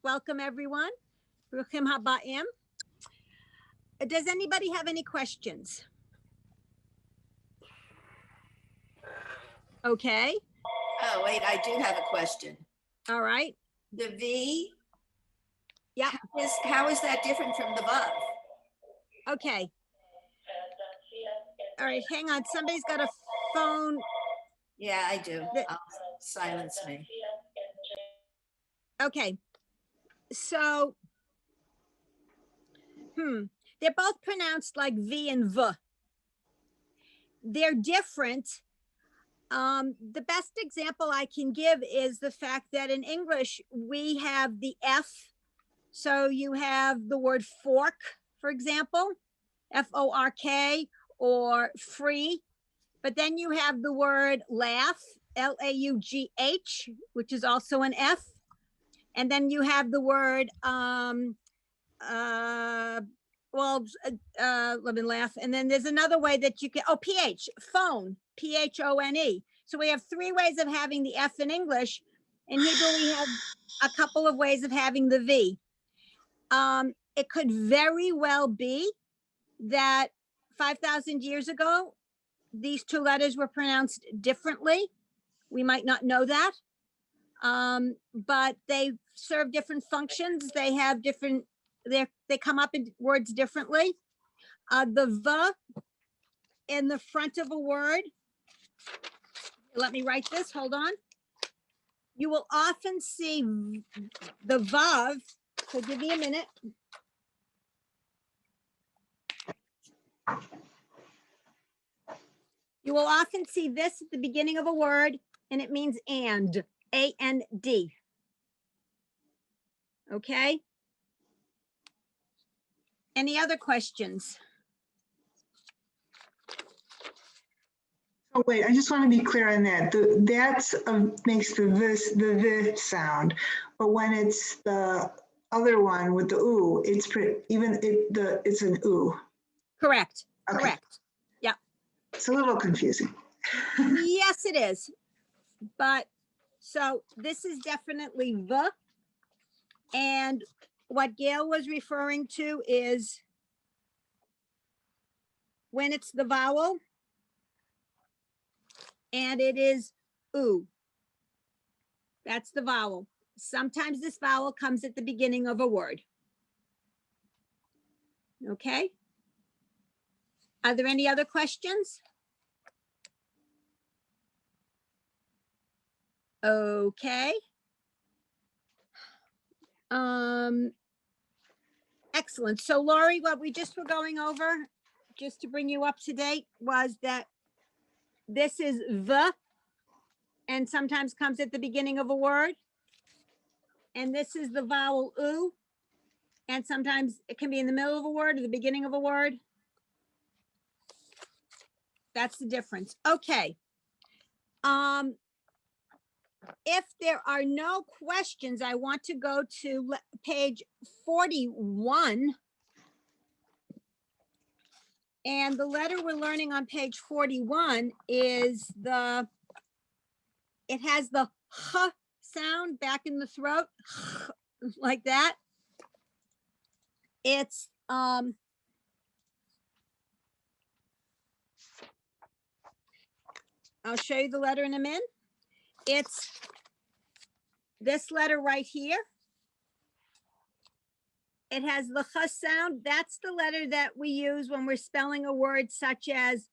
Welcome, everyone. Bruchim Habaim. Does anybody have any questions? Okay. Oh, wait, I do have a question. All right. The V? Yeah. How is that different from the Vav? Okay. All right. Hang on. Somebody's got a phone. Yeah, I do. I'll silence me. Okay. So, they're both pronounced like V and V. They're different. The best example I can give is the fact that in English, we have the F. So you have the word fork, for example, F-O-R-K, or free. But then you have the word laugh, L-A-U-G-H, which is also an F. And then you have the word, let me laugh. And then there's another way that you can, PH, phone, P-H-O-N-E. So we have three ways of having the F in English. In Hebrew, we have a couple of ways of having the V. It could very well be that 5,000 years ago, these two letters were pronounced differently. We might not know that, but they serve different functions. They have different, they come up in words differently. The V in the front of a word, let me write this, hold on. You will often see the Vav, so give me a minute. You will often see this at the beginning of a word, and it means and, A-N-D. Okay? Any other questions? Oh, wait, I just want to be clear on that. That's makes the V sound, but when it's the other one with the oo, it's it's an oo. Correct. Okay. Correct. Yeah. It's a little confusing. Yes, it is. But so this is definitely V. And what Gail was referring to is when it's the vowel and it is oo. That's the vowel. Sometimes this vowel comes at the beginning of a word. Okay. Are there any other questions? Okay. Excellent. So Lori, what we just were going over, just to bring you up to date, was that this is the, and sometimes comes at the beginning of a word. And this is the vowel oo, and sometimes it can be in the middle of a word or the beginning of a word. That's the difference. Okay. If there are no questions, I want to go to page 41. And the letter we're learning on page 41 is it has the h sound back in the throat, like that. It's, I'll show you the letter in a minute. It's this letter right here. It has the ch sound. That's the letter that we use when we're spelling a word such as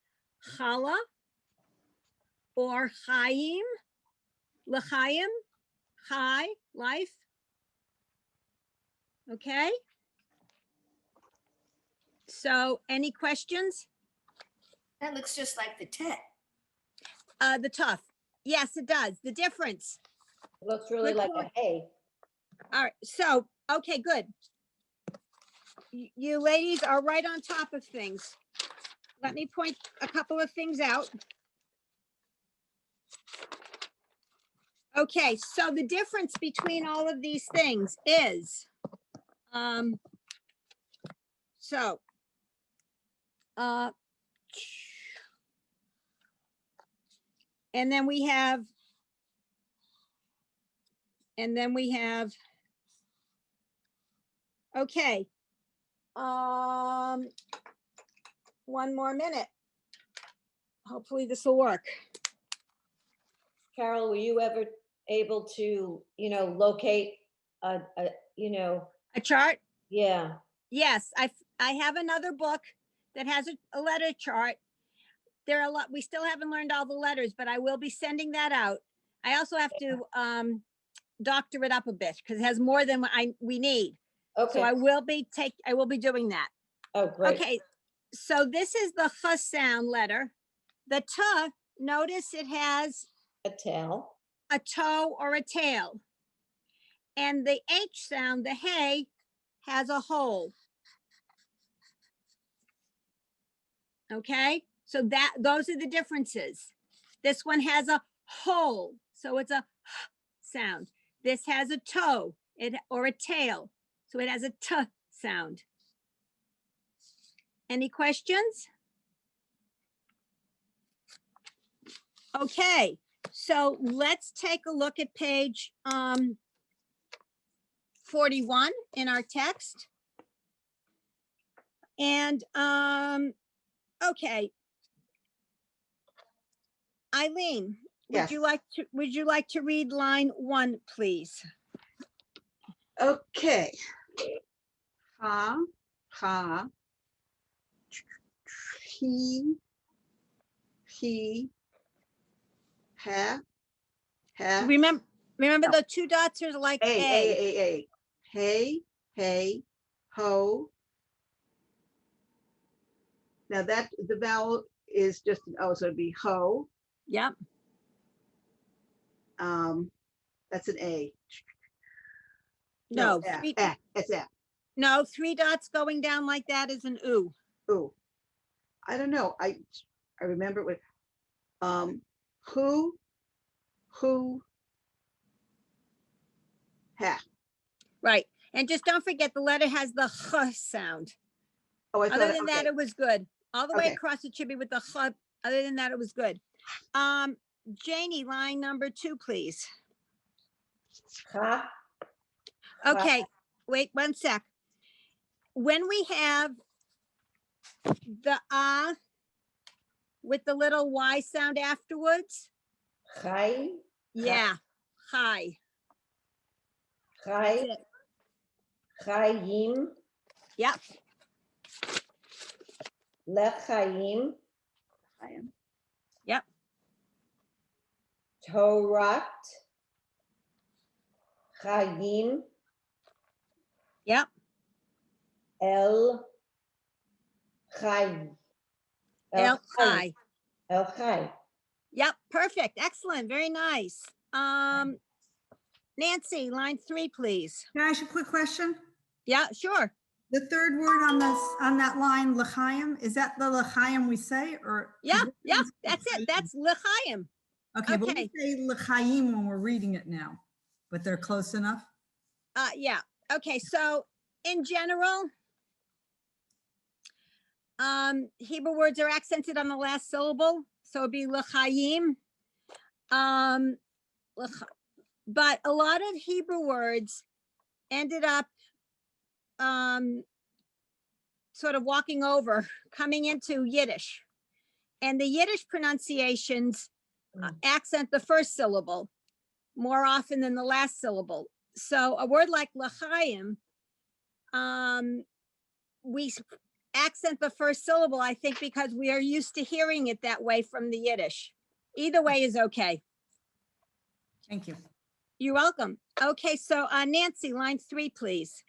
chala or chaim, l'chaim, chai, life. Okay. So any questions? That looks just like the tet. The tough. Yes, it does. The difference. It looks really like a hay. All right. So, okay, good. You ladies are right on top of things. Let me point a couple of things out. Okay, so the difference between all of these things is, and then we have, Okay. One more minute. Hopefully this will work. Carol, were you ever able to, locate A chart? yeah. Yes, I have another book that has a letter chart. There are a lot, we still haven't learned all the letters, but I will be sending that out. I also have to doctor it up a bit because it has more than we need. So Okay. I will be doing that. Oh, great. Okay, so this is the ch sound letter. The t, notice it has A tail. a toe or a tail. And the H sound, the hey, has a hole. Okay, so those are the differences. This one has a hole, so it's a sound. This has a toe or a tail, so it has a t sound. Any questions? Okay, so let's take a look at page 41 in our text. And okay. Eileen, Yes. would you like to read line 1, please? Okay. Ha, ha. He, ha, Remember No. the 2 dots are like A. a. Hey, hey, ho. Now that the vowel is just an O, so it'd be ho. Yep. That's an A. No, It's A. no, 3 dots going down like that is an oo. Ooh. I don't know. I remember it with who, ha. Right. And just don't forget the letter has the ch sound. Oh, I thought Other than that, okay. it was good. All the way Okay. across it should be with the ch. Other than that, it was good. Janie, line number 2, please. Ha. Okay, wait 1 sec. When we have the with the little Y sound afterwards, Chai. yeah, hi. That's Chai. it. Chaim. Yep, Lechaim. I am. yep, Torat. Chaim. yep. El Chai. El Chai. El Chai. Yep, perfect. Excellent. Very nice. Nancy, line 3, please. Can I ask you a quick question? Yeah, sure. The third word on this, on that line, l'chaim, is that the l'chaim we say, or? Yeah, yeah, that's it. That's l'chaim. Okay, but okay. we say l'chaim when we're reading it now, but they're close enough? Yeah. Okay, so in general, Hebrew words are accented on the last syllable, so it'd be l'chaim. But a lot of Hebrew words ended up sort of walking over, coming into Yiddish. And the Yiddish pronunciations accent the first syllable more often than the last syllable. So a word like l'chaim, we accent the first syllable, I think, because we are used to hearing it that way from the Yiddish. Either way is okay. Thank you. You're welcome. Okay, so Nancy, line 3, please.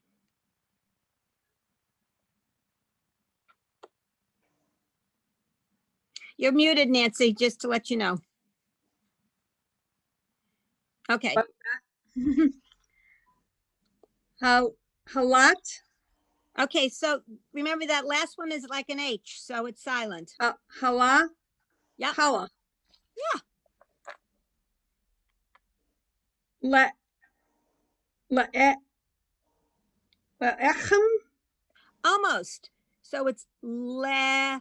You're muted, Nancy, just to let you know. Okay. Halat, Okay, so remember that last one is like an H, so it's silent. hala, Yep. hala. Yeah. Le'echem, Almost. So it's lechem.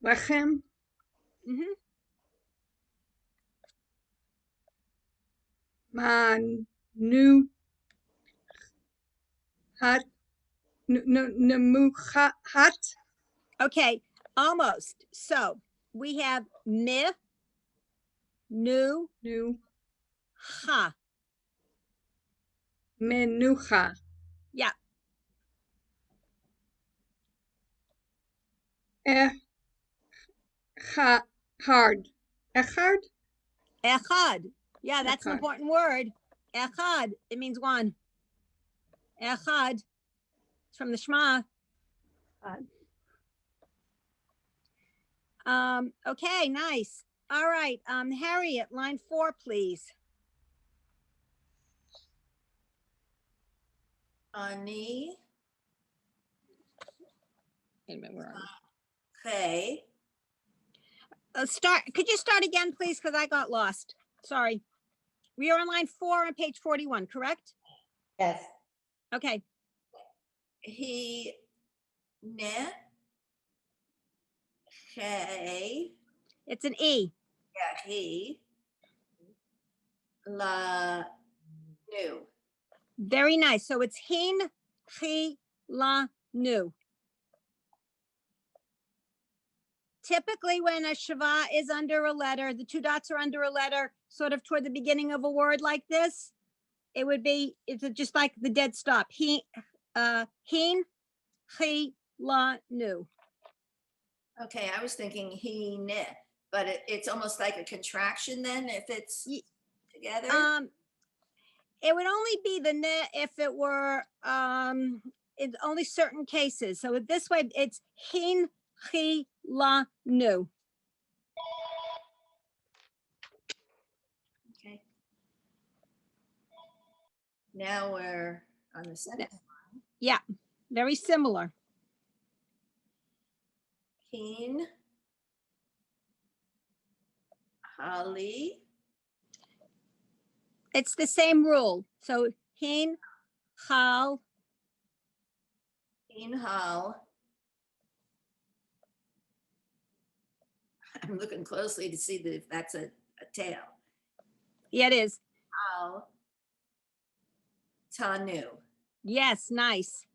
lechem, Mm-hmm. manu, hat, nemuchat, Okay, almost. So we have mi, nu, nu, ha. menucha, Yeah, hard, echard, echad. Yeah, that's an Echad. important word. Echad, it means one. Echad, it's from the Shema. Okay, nice. All right, Harriet, line 4, please. Ani, Wait a minute, where are we? Che, Could you start again, please? Because I got lost. Sorry. We are on line 4 on page 41, correct? Yes, Okay, He, Ne, Che, it's an E. yeah, he, La, Nu. Very nice. So it's hin, chi, la, nu. Typically, when a shava is under a letter, the 2 dots are under a letter, sort of toward the beginning of a word like this. It would be, it's just like the dead stop. Hin, chi, la, nu. Okay, I was thinking he, Ne, but it's almost like a contraction then if it's Ye- together. It would only be the ne if it were in only certain cases. So this way, it's hin, chi, la, nu. Okay. Now we're on the second. Yeah, very similar. Keen. Holly. It's the same rule. So hin, chal, Keen Hall. I'm looking closely to see if that's a tail. yeah, it is. Hal. Tanu. Yes, nice.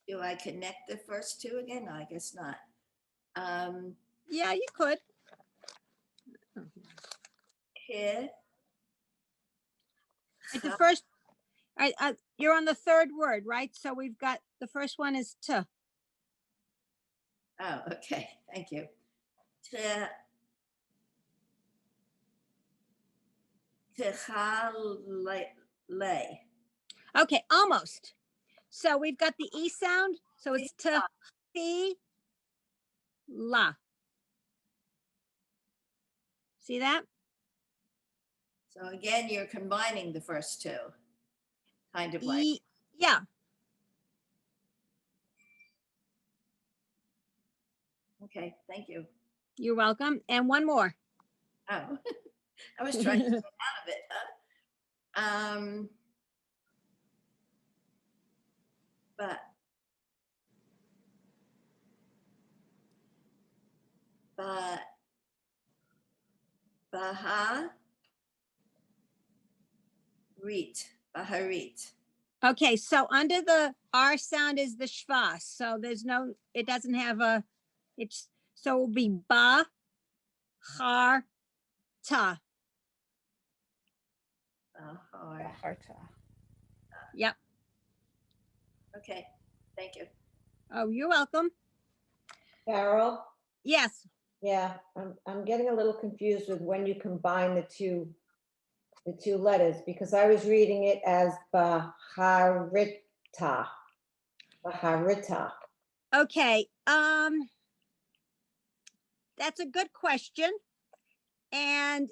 Do I connect the first two again? No, I guess not. Yeah, you could. Here. The first, you're on the third word, right? So we've got, the first one is t. Oh, okay, thank you. Lay. Okay, almost. So we've got the E sound. So it's t, chi, la. See that? So again, you're combining the first two, kind of like. Yeah. Okay, thank you. You're welcome. And one more. Oh, I was trying to get out of it, huh? But Baharit. Okay, so under the R sound is the shvas. So there's no, it doesn't have a, it's, so it will be ba, har, ta. Yep. Okay, thank you. Oh, you're welcome. Carol, Yes. yeah, I'm getting a little confused with when you combine the two letters, because I was reading it as Baharita. Baharita. Okay. That's a good question. And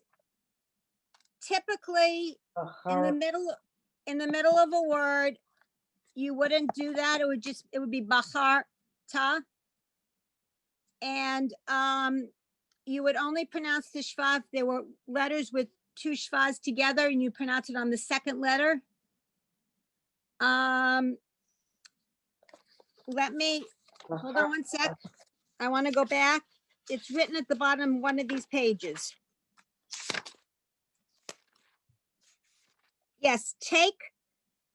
typically in the middle of a word, you wouldn't do that. It would be bahar ta. And you would only pronounce the shva if there were letters with 2 shvas together and you pronounce it on the second letter. Let me, hold on one sec. I want to go back. It's written at the bottom of one of these pages. Yes, take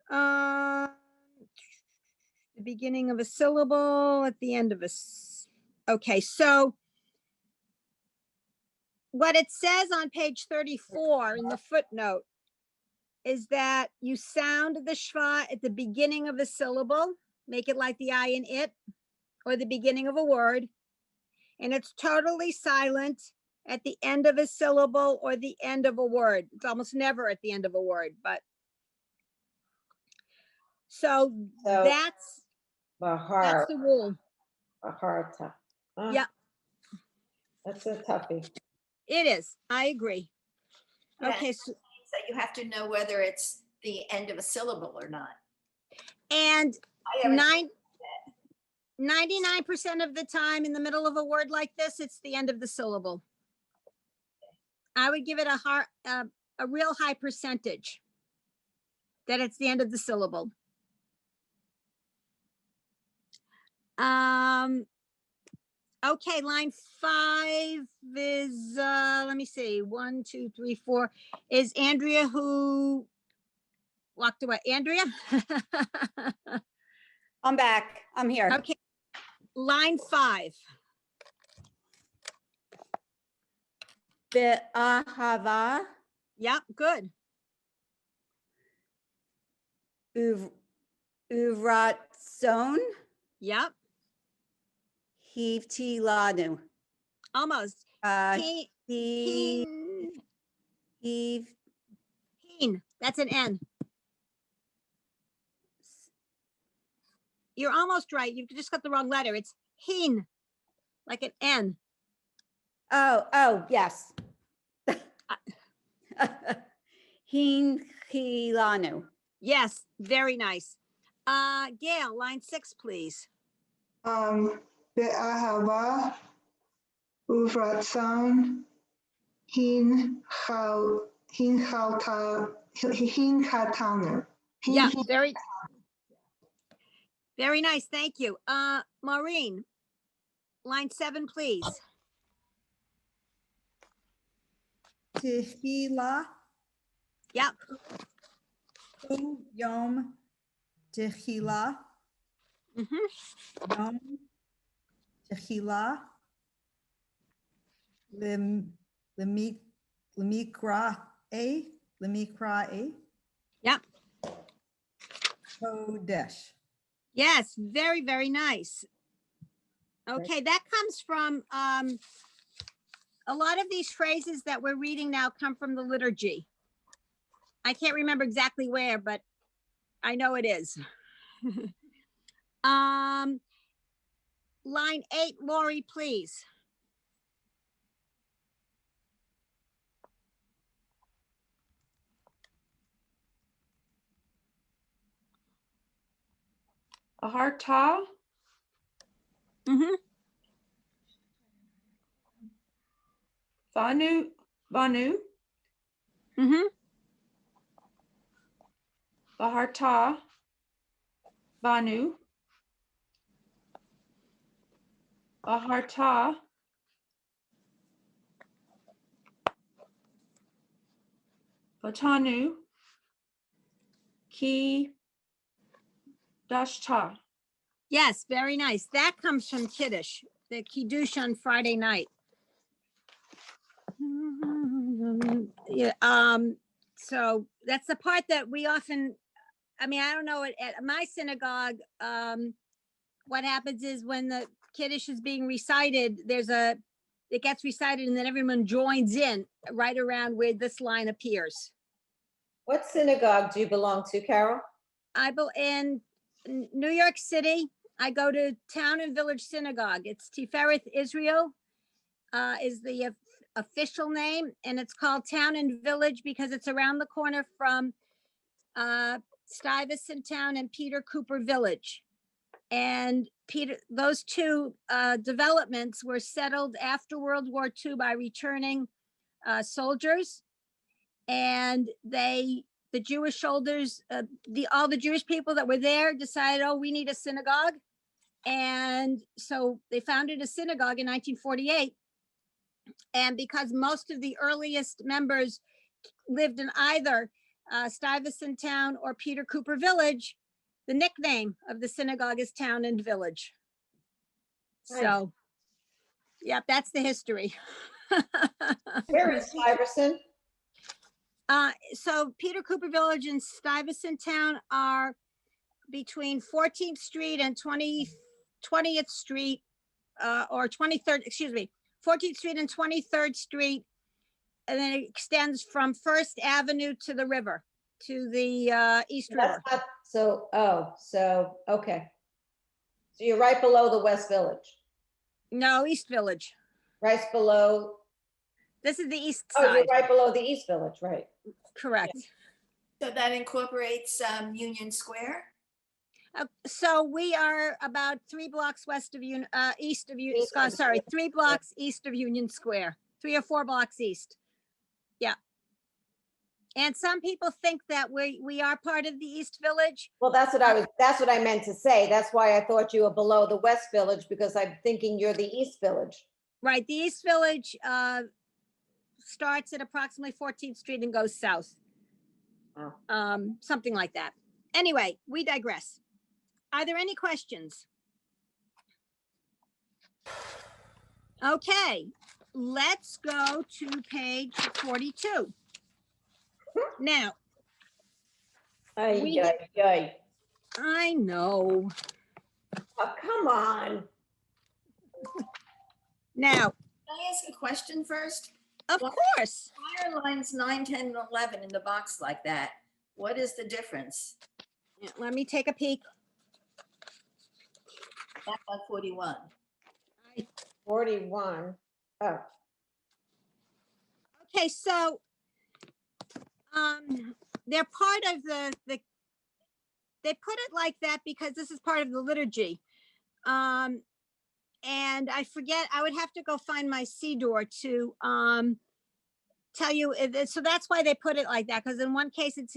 the beginning of a syllable at the end of okay, so what it says on page 34 in the footnote is that you sound the schwa at the beginning of a syllable, make it like the I in it, or the beginning of a word, and it's totally silent at the end of a syllable or the end of a word. It's almost never at the end of a word, but so So that's Bahar, the rule. Baharta. Huh? Yeah, That's a toughie. it is. I agree. Yeah, Okay, so, So you have to know whether it's the end of a syllable or not. and I haven't- 99% of the time in the middle of a word like this, it's the end of the syllable. I would give it a real high percentage that it's the end of the syllable. Okay, line 5 is, let me see, 1, 2, 3, 4, is Andrea who walked away. Andrea? I'm back. I'm here. Okay, line 5. Be'ahava Yep, good. uratzon Yep, hivti lanu. almost. He Heen, heave heen, that's an N. You're almost right. You've just got the wrong letter. It's heen, like an N. oh yes. Hin hilanu. Yes, very nice. Gail, line 6, please. Be'ahava uvratzon hinkatanu. Yeah, very nice. Thank you. Maureen, line 7, please. Tehila, Yep, Hu Yom Tehila, mhm. Yom Tehila, Lemikra A, Yep. Kodesh. Yes, very, very nice. Okay, that comes from, a lot of these phrases that we're reading now come from the liturgy. I can't remember exactly where, but I know it is. Line 8, Lori, please. Aharta, Mm-hmm. Vanu, Mm-hmm. Baharta, Vanu, Baharta, Vatanu, Ki Dashta. Yes, very nice. That comes from Kiddush, the Kiddush on Friday night. Yeah, so that's the part that we often, I mean, I don't know, at my synagogue, what happens is when the Kiddush is being recited, it gets recited and then everyone joins in right around where this line appears. What synagogue do you belong to, Carol? In New York City, I go to Town and Village Synagogue. It's Tifereth Israel, is the official name, and it's called Town and Village because it's around the corner from Stuyvesant Town and Peter Cooper Village. And those two developments were settled after World War II by returning soldiers, and the Jewish soldiers, all the Jewish people that were there decided, oh, we need a synagogue. And so they founded a synagogue in 1948. And because most of the earliest members lived in either Stuyvesant Town, or Peter Cooper Village, the nickname of the synagogue is Town and Village. Nice. So, yep, that's the history. Where is Stuyvesant? So Peter Cooper Village and Stuyvesant Town are between 14th Street and 20th Street, or 23rd, excuse me, 14th Street and 23rd Street. And then it extends from First Avenue to the river, to the East River. That's not, okay. So you're right below the West Village, No, East Village. right below, This is the east oh, side, you're right below the East Village, right? correct. So that incorporates Union Square? So we are about 3 blocks east of East of sorry, 3 blocks east of Union Square, 3 or 4 blocks east. Yeah. And some people think that we are part of the East Village. Well, that's what I meant to say. That's why I thought you were below the West Village, because I'm thinking you're the East Village. Right, the East Village starts at approximately 14th Street and goes south. Oh. Something like that. Anyway, we digress. Are there any questions? Okay, let's go to page 42. Now, Ay, We- ay, ay. I know. Oh, come on. Now, Can I ask a question first? of Well- course, Why are lines 9, 10, and 11 in the box like that? What is the difference? let me take a peek. Back on 41. 41. Oh, Okay, so they're part of the they put it like that because this is part of the liturgy. And I forget, I would have to go find my Siddur to tell you. So that's why they put it like that, because in one case it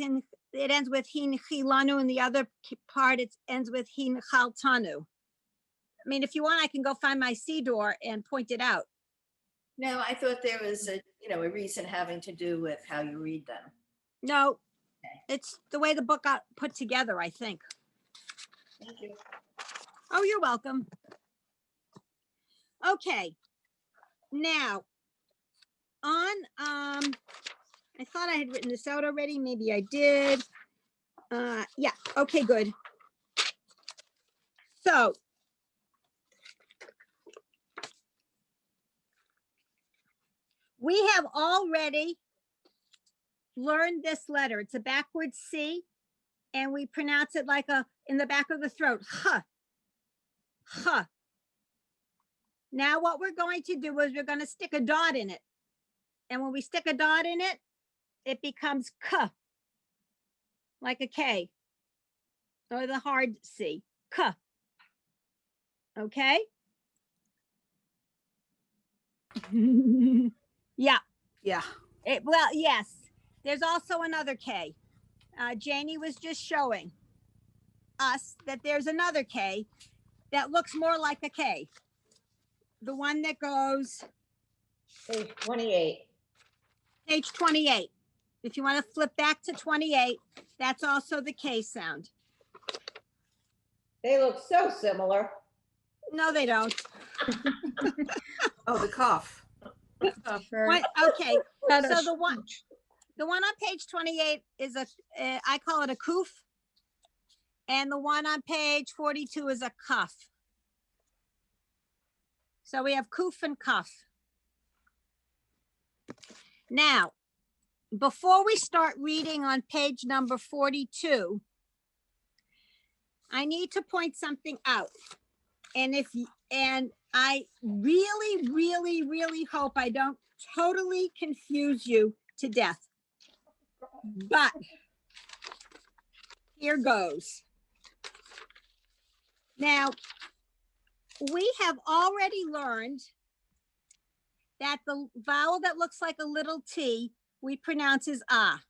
ends with hin chilanu, and the other part it ends with hin chaltanu. I mean, if you want, I can go find my Siddur and point it out. No, I thought there was a reason having to do with how you read them. No, it's the way the book got put together, I think. Thank you. Oh, you're welcome. Okay. Now, on, I thought I had written this out already. Maybe I did. Yeah, okay, good. So, we have already learned this letter. It's a backwards C, and we pronounce it like in the back of the throat, huh. Huh. Now what we're going to do is we're going to stick a dot in it. And when we stick a dot in it, it becomes K, like a K, or the hard C, K. Okay? Yeah. Yeah. Well, yes. There's also another K. Janie was just showing us that there's another K that looks more like a K. The one that goes page 28. page 28. If you want to flip back to 28, that's also the K sound. They look so similar. No, they don't. Oh, the cough. What? Okay, Had a so the one on page 28 is I call it a kuf. And the one on page 42 is a cuff. So we have kuf and cuff. Now, before we start reading on page number 42, I need to point something out. And I really, really, really hope I don't totally confuse you to death. But here goes. Now, we have already learned that the vowel that looks like a little T, we pronounce as ah.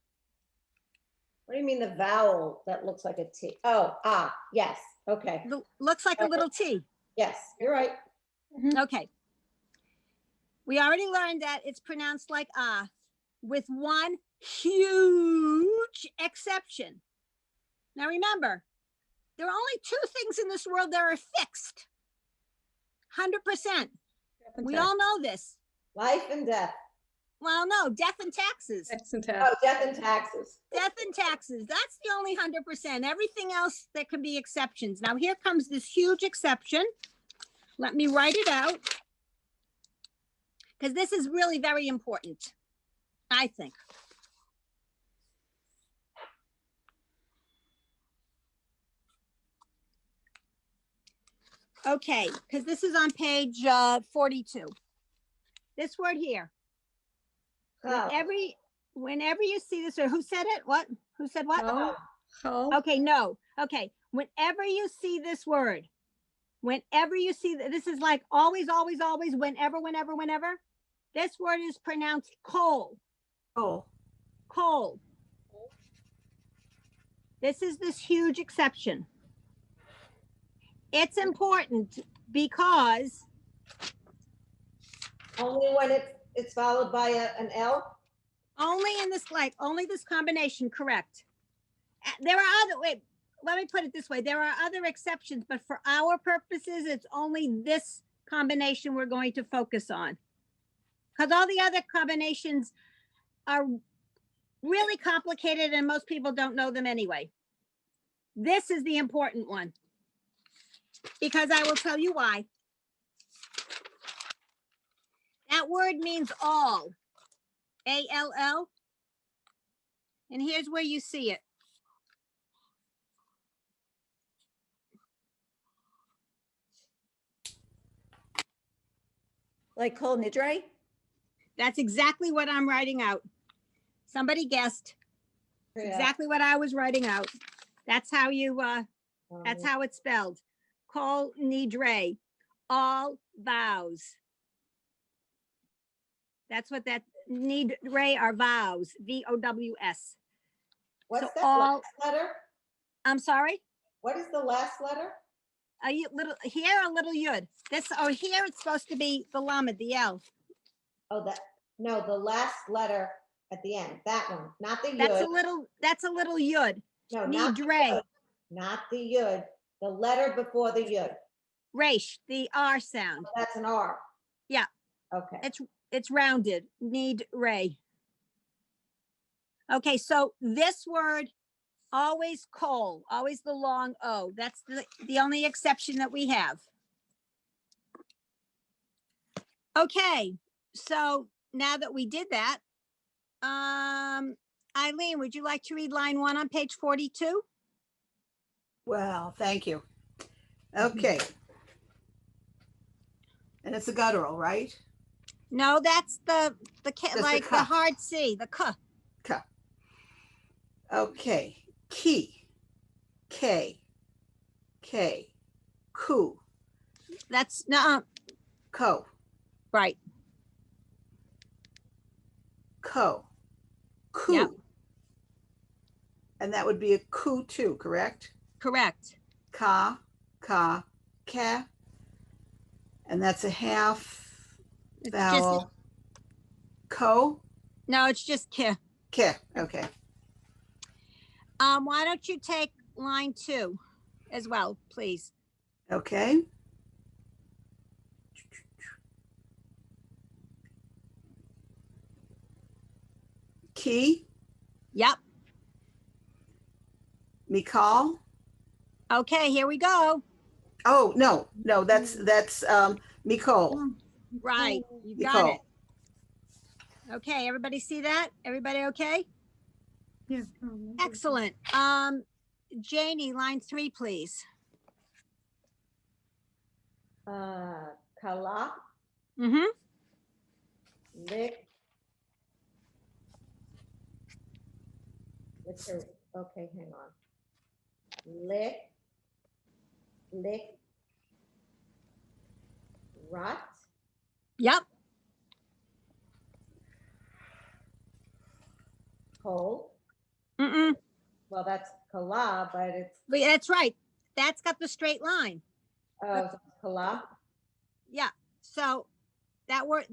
What do you mean the vowel that looks like a T? Oh, ah, yes. Okay. Looks like a little T. Yes, you're right. Okay. We already learned that it's pronounced like ah with one huge exception. Now remember, there are only two things in this world that are fixed. 100%. We all know this. Life and death. Well, no, death and taxes. Tax and Oh, tax. death and taxes. Death and taxes. That's the only 100%. Everything else, there can be exceptions. Now here comes this huge exception. Let me write it out. Because this is really very important, I think. Okay, because this is on page 42. This word here. Oh, Whenever you see this, or who said it? What? Who said what? Ho. Ho. Okay, no. Okay, whenever you see this word, whenever you see this is like always, always, always, whenever. This word is pronounced coal. Oh, Coal. This is this huge exception. It's important because only when it's followed by an L? only in this, like, only this combination, correct. There are other, wait, let me put it this way. There are other exceptions, but for our purposes, it's only this combination we're going to focus on. Because all the other combinations are really complicated and most people don't know them anyway. This is the important one. Because I will tell you why. That word means all. A-L-L. And here's where you see it. Like Kol Nidre? That's exactly what I'm writing out. Somebody guessed. It's Yeah. exactly what I was writing out. That's how you, that's Um, how it's spelled. Kol Nidre, all vows. That's what that Nidre are vows, V-O-W-S. What's so that all- last letter? I'm sorry? What is the last letter? Little, here a little yud. This, oh, here it's supposed to be the lamed, the L. Oh, no, the last letter at the end, that one, not the That's a yud. that's a little yud. No, not the Nidre, yud, not the yud, the letter before the yud. resh, the R sound. That's an R. Yeah. Okay. It's rounded, need ray. Okay, so this word, always coal, always the long O. That's the only exception that we have. Okay, so now that we did that, Eileen, would you like to read line 1 on page 42? well, thank you. Okay. And it's a guttural, right? No, that's the the like the ka. hard C, the K. Ka. Okay. Ki. K. K. Ku. That's no, Ko. right. Ko. Ku. Yep. And that would be a ku too, correct? Correct. Ka. Ka. Ka. And that's a half It's vowel. Ko. no, it's just K. K. Okay. Why don't you take line 2 as well, please? Okay. Ki. Yep. Mikal. Okay, here we go. Oh, no, that's Mikol. Right, you got Nicole. it. Okay, everybody see that? Everybody okay? Yeah. Excellent. Janie, line 3, please. Kala, Mm-hmm. lick. Okay, hang on. Lick. Rot. Yep. Cold. Mm-mm. Well, that's kala, but it's, That's right. That's got the straight line. so it's kala. Yeah. So that word,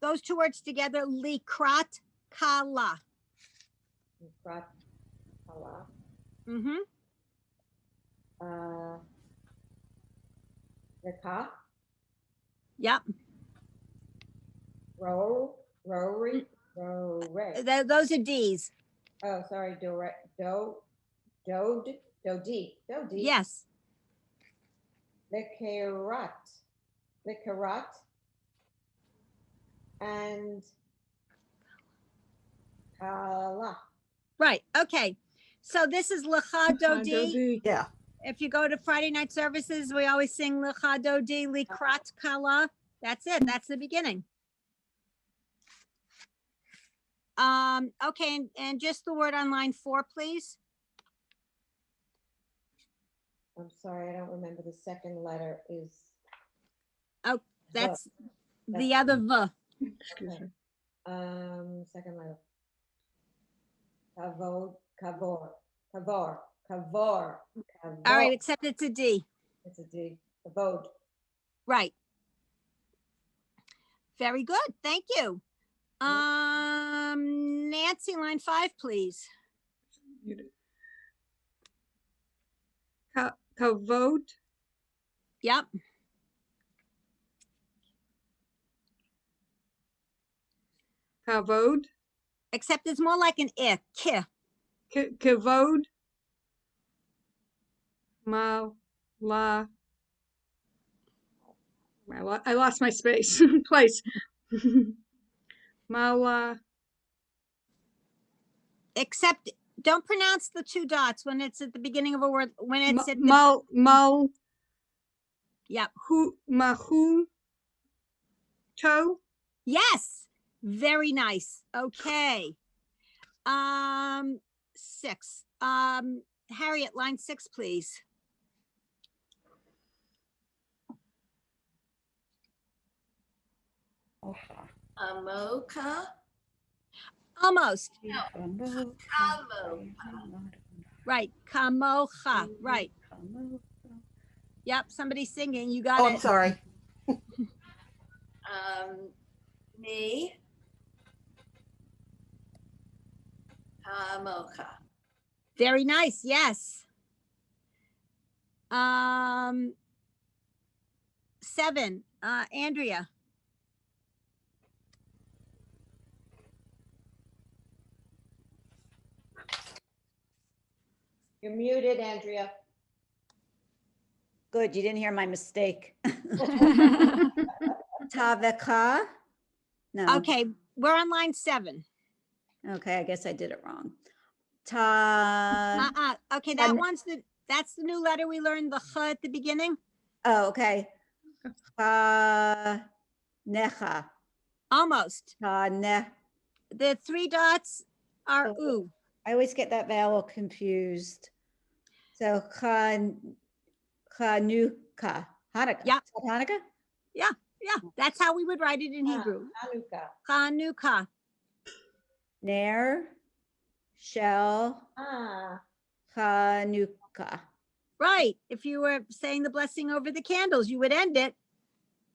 those two words together, likrat kala. Mikrat Kala. Mm-hmm. Leka, Yep. Rory. Those are Ds. Oh, sorry, Dodi. Yes. Likerat, and Kala. Right. Okay. So this is Lecha Dodi. Yeah. If you go to Friday night services, we always sing Lecha Dodi Likrat Kala. That's it. That's the beginning. Okay, and just the word on line 4, please. I'm sorry, I don't remember the second letter is. That's the other V. Excuse me. Second letter. Kavor. All right, except it's a D. It's a D. Kavod. Right. Very good. Thank you. Nancy, line 5, please. You do- Kavod, Yep. kavod, Except it's more like an I. Ki. kavod, ma, la. I lost my space. Place. Mala. Except don't pronounce the 2 dots when it's at the beginning of a word. When it's at the, Mal. yep. Mahu. To. Yes. Very nice. Okay. 6. Harriet, line 6, please. Amoka. Almost. Kamo. Right. Kamocha. Right. Yep. Somebody's singing. You got Oh, it. I'm sorry. Me. Kamoka. Very nice. Yes. 7. Andrea. You're muted, Andrea. Good, you didn't hear my mistake. Taveka? No. Okay. We're on line 7. Okay, I guess I did it wrong. Ta. Okay. and- That's the new letter we learned, the ch at the beginning. Oh, okay. Ta. Necha. Almost. Ta ne. The 3 dots are Oh. oo. I always get that vowel confused. So Hanukkah. Hanukkah. Yep. Is that Hanukkah? Yeah. That's how we would write it in Hebrew. Chanukah. Ner. Shel. Hanukkah. Right. If you were saying the blessing over the candles, you would end it.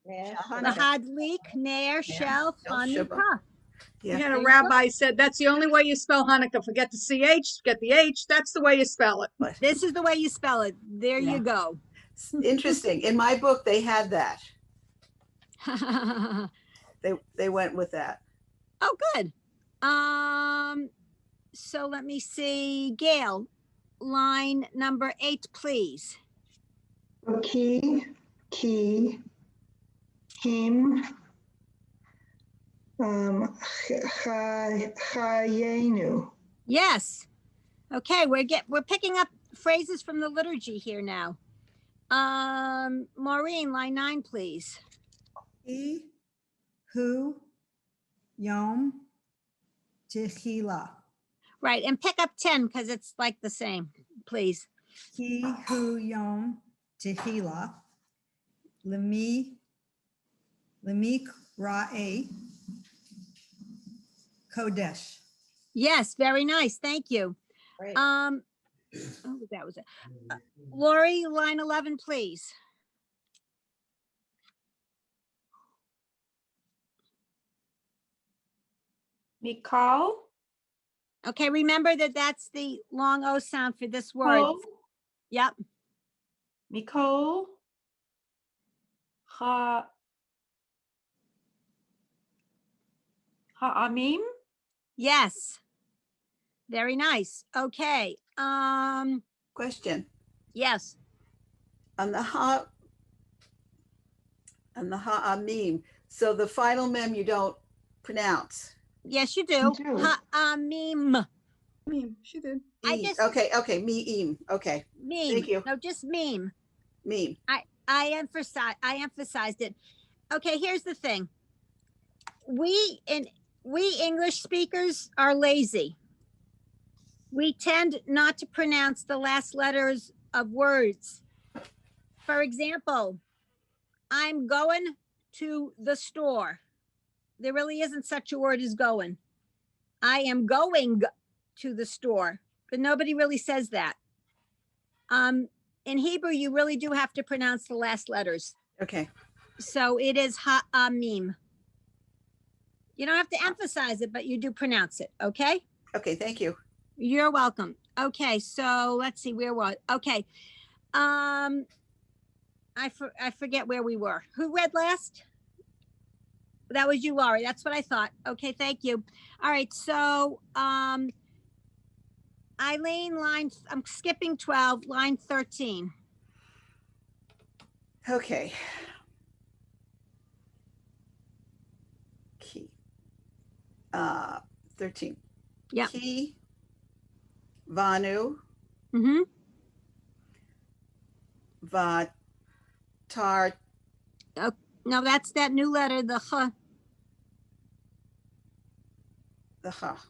Mahadlik, Ner, Shel, Chanukah. We had a rabbi said that's the only way you spell Hanukkah. Forget the CH, get the H. That's the way you spell it. This is the way you spell it. There you go. Interesting. In my book, they had that. They went with that. Oh, good. So let me see. Gail, line number 8, please. Ki, him, chayenu. Yes. Okay, we're picking up phrases from the liturgy here now. Maureen, line 9, please. He, who, Yom, Tehillah. Right, and pick up 10 because it's like the same, please. He, who, Yom, Tehillah. Lemik, Ra'eh, Kodesh. Yes, very nice. Thank you. Great. Oh, that was it. Lori, line 11, please. Mikal, Okay, remember that that's the long O sound for this word. Ho, Yep, Mikol, Ha, Ha'amim, yes. Very nice. Okay, Question, yes, on the ha'amim, so the final mem you don't pronounce. yes, you do. do. Ha'amim. She did. I E, just, okay, me'im, okay, meme. thank you. No, just meme. Meme. I emphasized it. Okay, here's the thing. We English speakers are lazy. We tend not to pronounce the last letters of words. For example, I'm going to the store. There really isn't such a word as going. I am going to the store, but nobody really says that. In Hebrew, you really do have to pronounce the last letters. Okay, So it is ha'amim. You don't have to emphasize it, but you do pronounce it, okay? okay, thank you. You're welcome. Okay, so let's see, where was, okay. I forget where we were. Who read last? That was you, Laurie. That's what I thought. Okay, thank you. All right, so Eileen, I'm skipping 12, line 13. Okay. Key. 13. Yeah. Key, Vanu, Mm-hmm. Vatar, No, that's that new letter, the ch. the ha.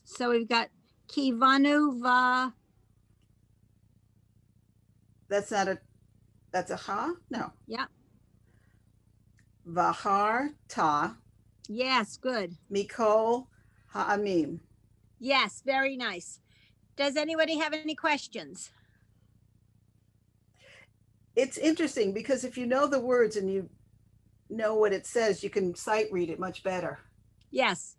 So we've got kivanu va. That's a ha? No. Yeah. Vahar ta, Yes, good. Mikol ha'amim. Yes, very nice. Does anybody have any questions? It's interesting because if you know the words and you know what it says, you can sight read it much better. Yes.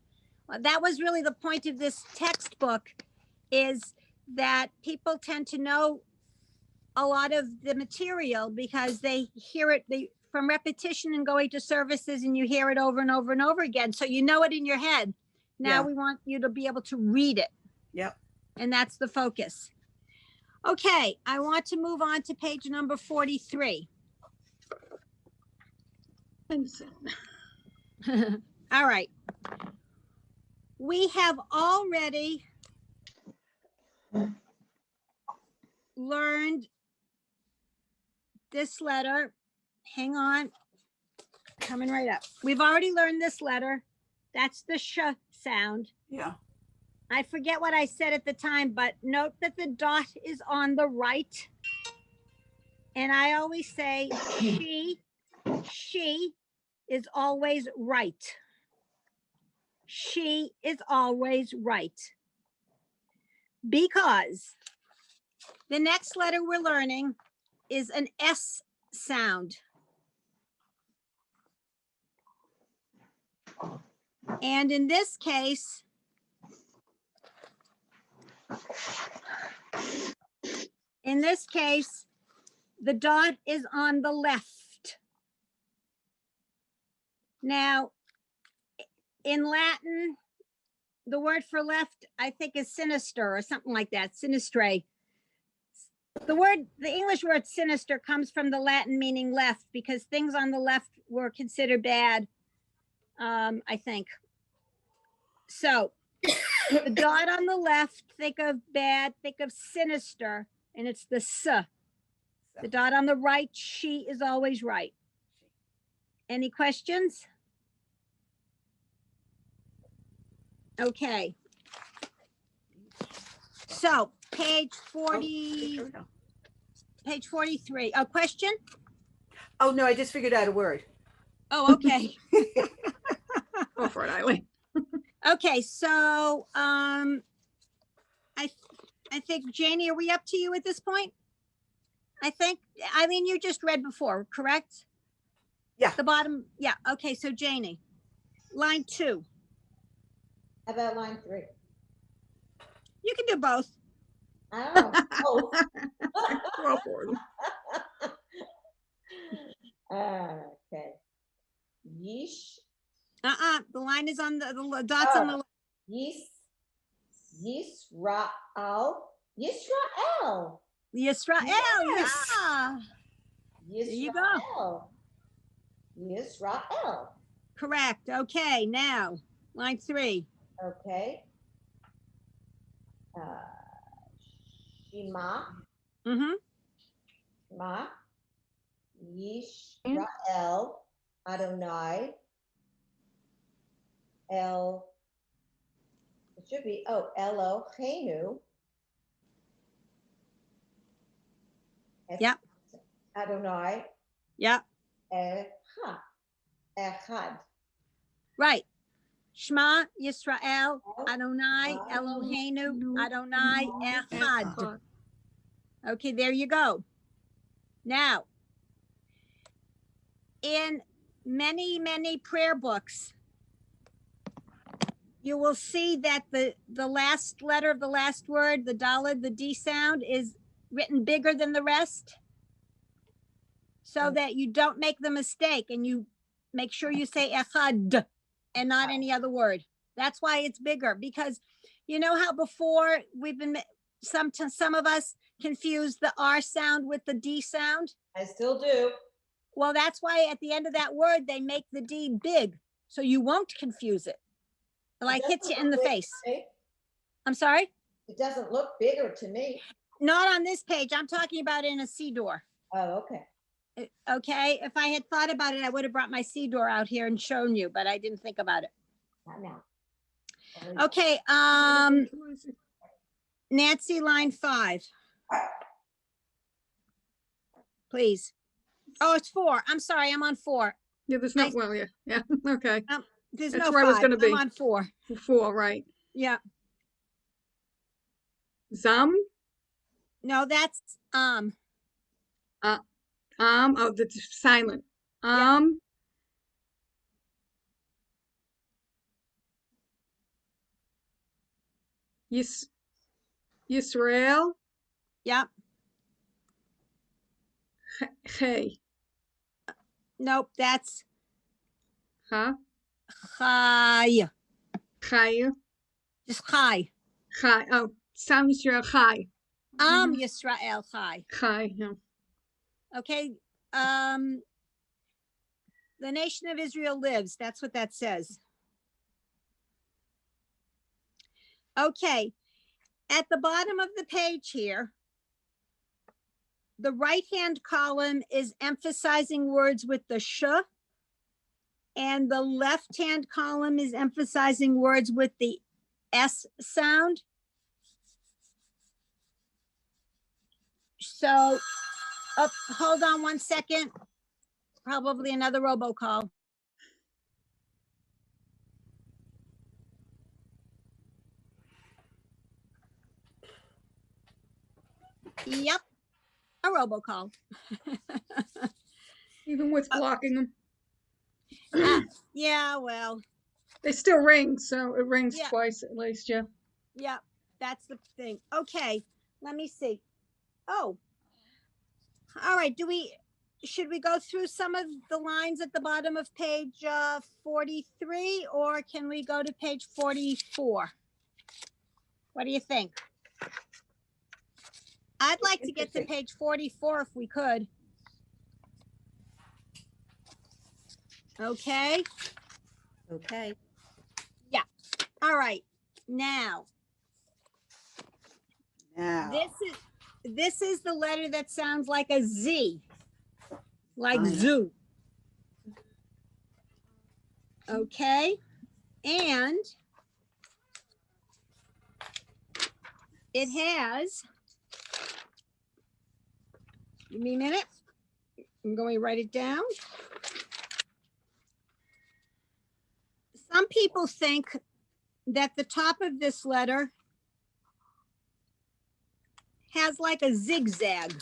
Well, that was really the point of this textbook, is that people tend to know a lot of the material because they hear it from repetition and going to services, and you hear it over and over and over again. So you know it in your head. Now Yeah. we want you to be able to read it. Yep. And that's the focus. Okay, I want to move on to page number 43. All right. We have already learned this letter. Hang on. Coming right up. We've already learned this letter. That's the sh sound. Yeah. I forget what I said at the time, but note that the dot is on the right. And I always say she is always right. She is always right. Because the next letter we're learning is an S sound. And in this case, the dot is on the left. Now, in Latin, the word for left, I think, is sinister or something like that, sinistre. The English word sinister comes from the Latin meaning left, because things on the left were considered bad, I think. So the dot on the left, think of bad, think of sinister, and it's the S. The dot on the right, she is always right. Any questions? Okay. So page 40, page 43. A question? Oh, no, I just figured out a word. Oh, okay. Go for it, Eileen. Okay, so I think, Janie, are we up to you at this point? I think, Eileen, you just read before, correct? Yeah. The bottom, yeah, okay, so Janie, line 2. How about line 3? You can do both. I don't know. Go for it. Okay. Yeesh, The line is on the dots on the, Yis, Yisrael, Yisrael, Yisrael, Yes. yeah. you go. Yisrael. Correct. Okay, now, line 3. Okay. Shema, Mm-hmm. Shema, Yisrael, Adonai, El, it should be, Eloheinu. Yep. Adonai, Yep. Echad. Right. Shema Yisrael Adonai Eloheinu Adonai Echad. Okay, there you go. Now, in many, many prayer books, you will see that the last letter of the last word, the Daled, the D sound, is written bigger than the rest, so that you don't make the mistake and you make sure you say Echad and not any other word. That's why it's bigger, because you know how before we've been, some of us confuse the R sound with the D sound? I still do. Well, that's why at the end of that word, they make the D big, so you won't confuse it. Like hits you in the face. I'm sorry? It doesn't look bigger to me. Not on this page. I'm talking about in a C door. Oh, okay. Okay, if I had thought about it, I would have brought my C door out here and shown you, but I didn't think about it. Not now. Okay, Nancy, line 5. Please. Oh, it's 4. I'm sorry, I'm on 4. Yeah, there's no, well, yeah, yeah, okay. There's That's no where I was 5. gonna be. I'm on 4. 4, right. Yeah. Zam, No, that's oh, that's silent. Yeah. Yisrael, Yep. Hey, Nope, that's huh? Chai. Chai, Just Chai. Chai, oh, Sam Yisrael, Chai. Yisrael Chai. Chai, yeah. Okay. The nation of Israel lives. That's what that says. Okay. At the bottom of the page here, the right-hand column is emphasizing words with the sh, and the left-hand column is emphasizing words with the S sound. So, oh, hold on one second. Probably another robocall. Yep, a robocall. Even with blocking them, Yeah, well, they still ring, so it rings Yeah. twice at least, yeah. yeah, that's the thing. Okay, let me see. Oh, all right. Should we go through some of the lines at the bottom of page 43, or can we go to page 44? What do you think? I'd like to get to page 44 if we could. Okay. Okay. All right. Now, Now. this is the letter that sounds like a Z, like Fine. zoo. Okay. And it has, give me a minute. I'm going to write it down. Some people think that the top of this letter has like a zigzag.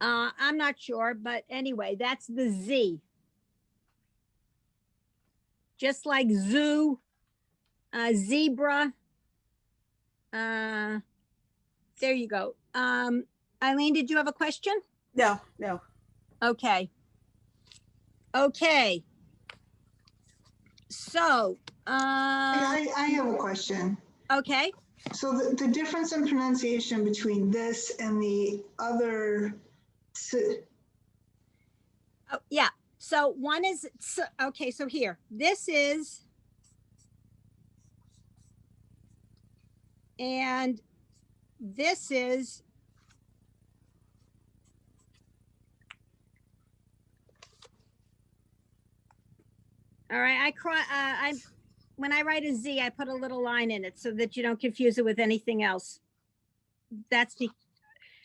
I'm not sure, but anyway, that's the Z. just like zoo, zebra. There you go. Eileen, did you have a question? No, no. Okay. Okay. So, I have a question. okay. So the difference in pronunciation between this and the other, Oh, yeah. So one is, okay, so here, this is, and this is, all right, when I write a Z, I put a little line in it so that you don't confuse it with anything else. That's the,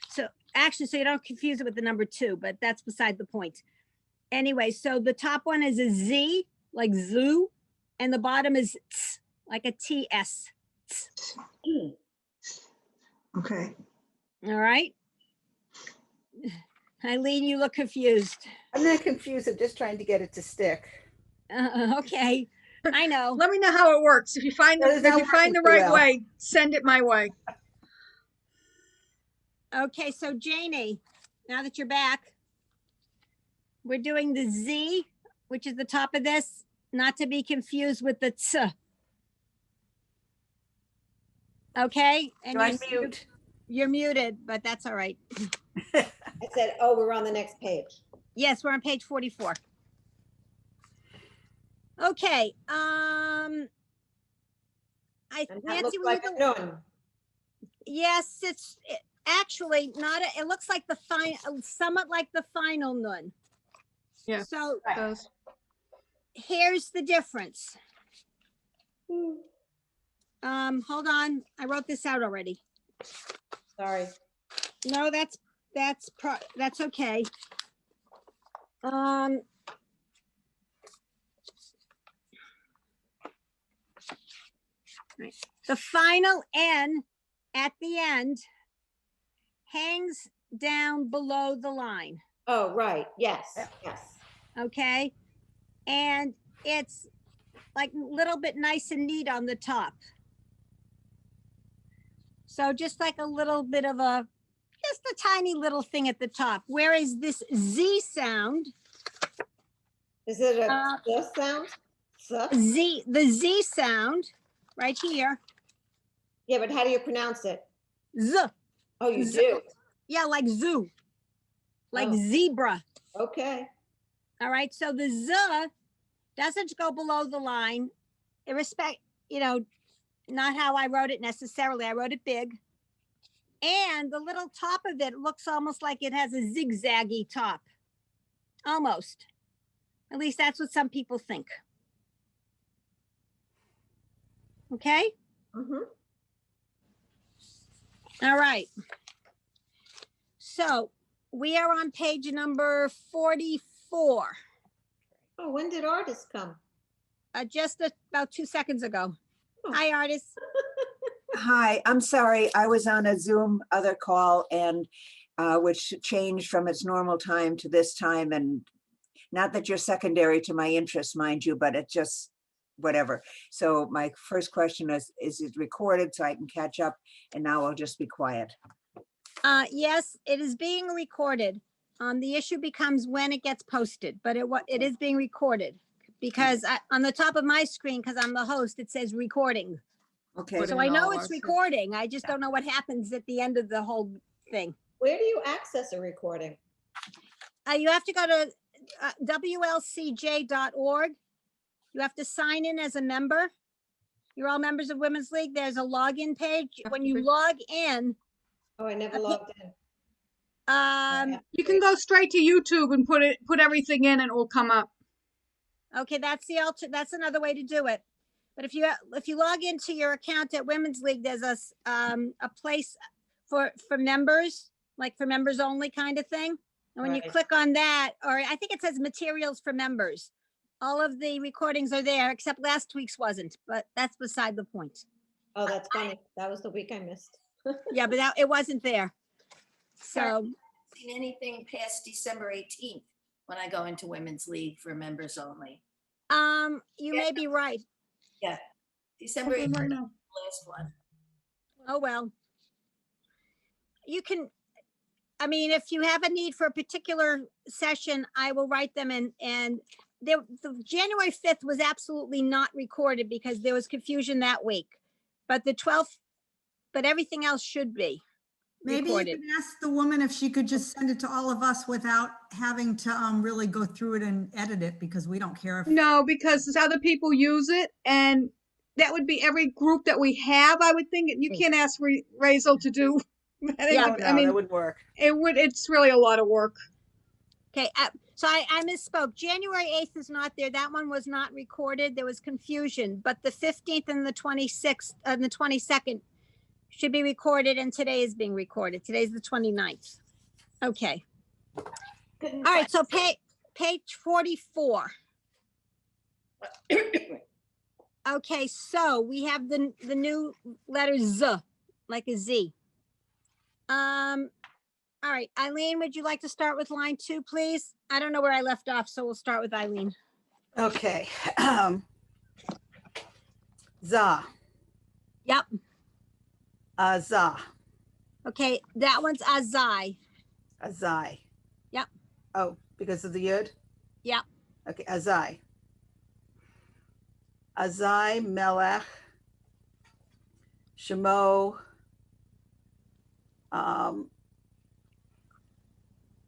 so actually, so you don't confuse it with the number 2, but that's beside the point. Anyway, so the top one is a Z, like zoo, and the bottom is ts, like a TS. okay. All right. Eileen, you look confused. I'm not confused. I'm just trying to get it to stick. Okay, I know. Let me know how it works. If you find That is the, if not you find the working so right well. way, send it my way. Okay, so Janie, now that you're back, we're doing the Z, which is the top of this, not to be confused with the T. Okay? And Do I you're, mute? you're muted, but that's all right. I said, oh, we're on the next page. Yes, we're on page 44. Okay, And that Nancy, looks will like you a go? nun. Yes, actually not, it looks like the somewhat like the final nun. Yeah. So Right. Those- here's the difference. Hold on, I wrote this out already. Sorry. No, that's okay. Right. The final N at the end hangs down below the line, Oh, right. Yes, yes. okay? And it's like a little bit nice and neat on the top. So just like a little bit of just a tiny little thing at the top. Whereas this Z sound, Is it a the sound? the Z sound right here, Yeah, but how do you pronounce it? Z, Oh, you Z- do? yeah, like zoo, like Oh. zebra. Okay. All right, so the Z doesn't go below the line. Not how I wrote it necessarily. I wrote it big. And the little top of it looks almost like it has a zigzaggy top. Almost. At least that's what some people think. Okay? Mm-hmm. All right. So we are on page number 44. Oh, when did artists come? Just about 2 seconds ago. Oh. Hi, artists. Hi, I'm sorry. I was on a Zoom other call and which changed from its normal time to this time. And not that you're secondary to my interests, mind you, but it just whatever. So my first question is it recorded so I can catch up? And now I'll just be quiet. Yes, it is being recorded. The issue becomes when it gets posted, but it is being recorded because on the top of my screen, because I'm the host, it says recording. Okay. Put So in I know all it's ours. recording. I just don't know what happens at the end of the whole thing. Where do you access a recording? You have to go to WLCJ.org. You have to sign in as a member. You're all members of Women's League. There's a login page. When you log in, Oh, I never Okay. logged in. You can go straight to YouTube and put everything in and it will come up. okay, that's another way to do it. But if you log into your account at Women's League, there's a place for members, like for members only kind of thing. And when you Right. click on that, or I think it says materials for members, all of the recordings are there, except last week's wasn't, but that's beside the point. Oh, that's funny. That was the week I missed. Yeah, but it wasn't there. So, Seen anything past December 18th when I go into Women's League for members only. You may be right. December Hold 8th, on right now. last one. Oh, well. You can, I mean, if you have a need for a particular session, I will write them and the January 5th was absolutely not recorded because there was confusion that week. But the 12th, but everything else should be Maybe you recorded. can ask the woman if she could just send it to all of us without having to really go through it and edit it, because we don't care if. No, because other people use it, and that would be every group that we have, I would think. You can't ask Razel to do. that. Yeah. No, I mean, that wouldn't work. it's really a lot of work. Okay, so I misspoke. January 8th is not there. That one was not recorded. There was confusion, but the 15th and the 26th and the 22nd should be recorded, and today is being recorded. Today's the 29th. Okay. Couldn't All right, find so page 44. Okay, so we have the new letter Z, like a Z. All right, Eileen, would you like to start with line 2, please? I don't know where I left off, so we'll start with Eileen. Okay. Za. Yep. Za. Okay, that one's Azai. Azai. Yep. Oh, because of the yud? Yep. Okay, Azai. Azai Melech. Shemo.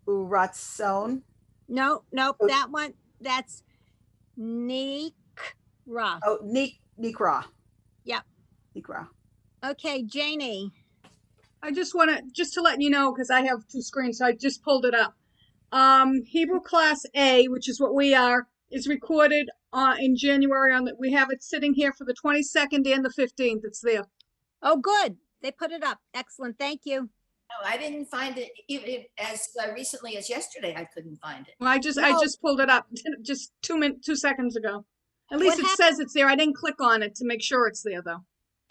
Uratson. No, nope, Oh. that one, that's Nikra. Oh, Nikra. Yep. Nikra. Okay, Janie. I just want to let you know, because I have 2 screens, so I just pulled it up. Hebrew class A, which is what we are, is recorded in January. We have it sitting here for the 22nd and the 15th. It's there. Oh, good. They put it up. Excellent. Thank you. No, I didn't find it even as recently as yesterday. I couldn't find it. Well, I just pulled it up just 2 seconds ago. At least What it says it's there. I didn't click on it to make sure it's there, though.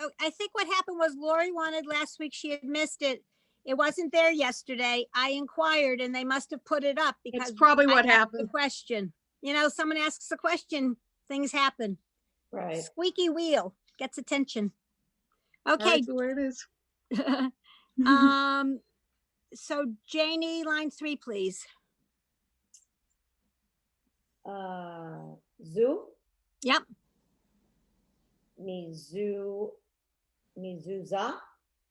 Oh, I think what happened was Lori wanted last week. She had missed it. It wasn't there yesterday. I inquired and they must have put it up because It's probably I what asked happened. The question, you know, someone asks a question, things happen. Right. Squeaky wheel gets attention. Okay. That's the way it is. So Janie, line 3, please. Zoo. Yep. Mezuzah.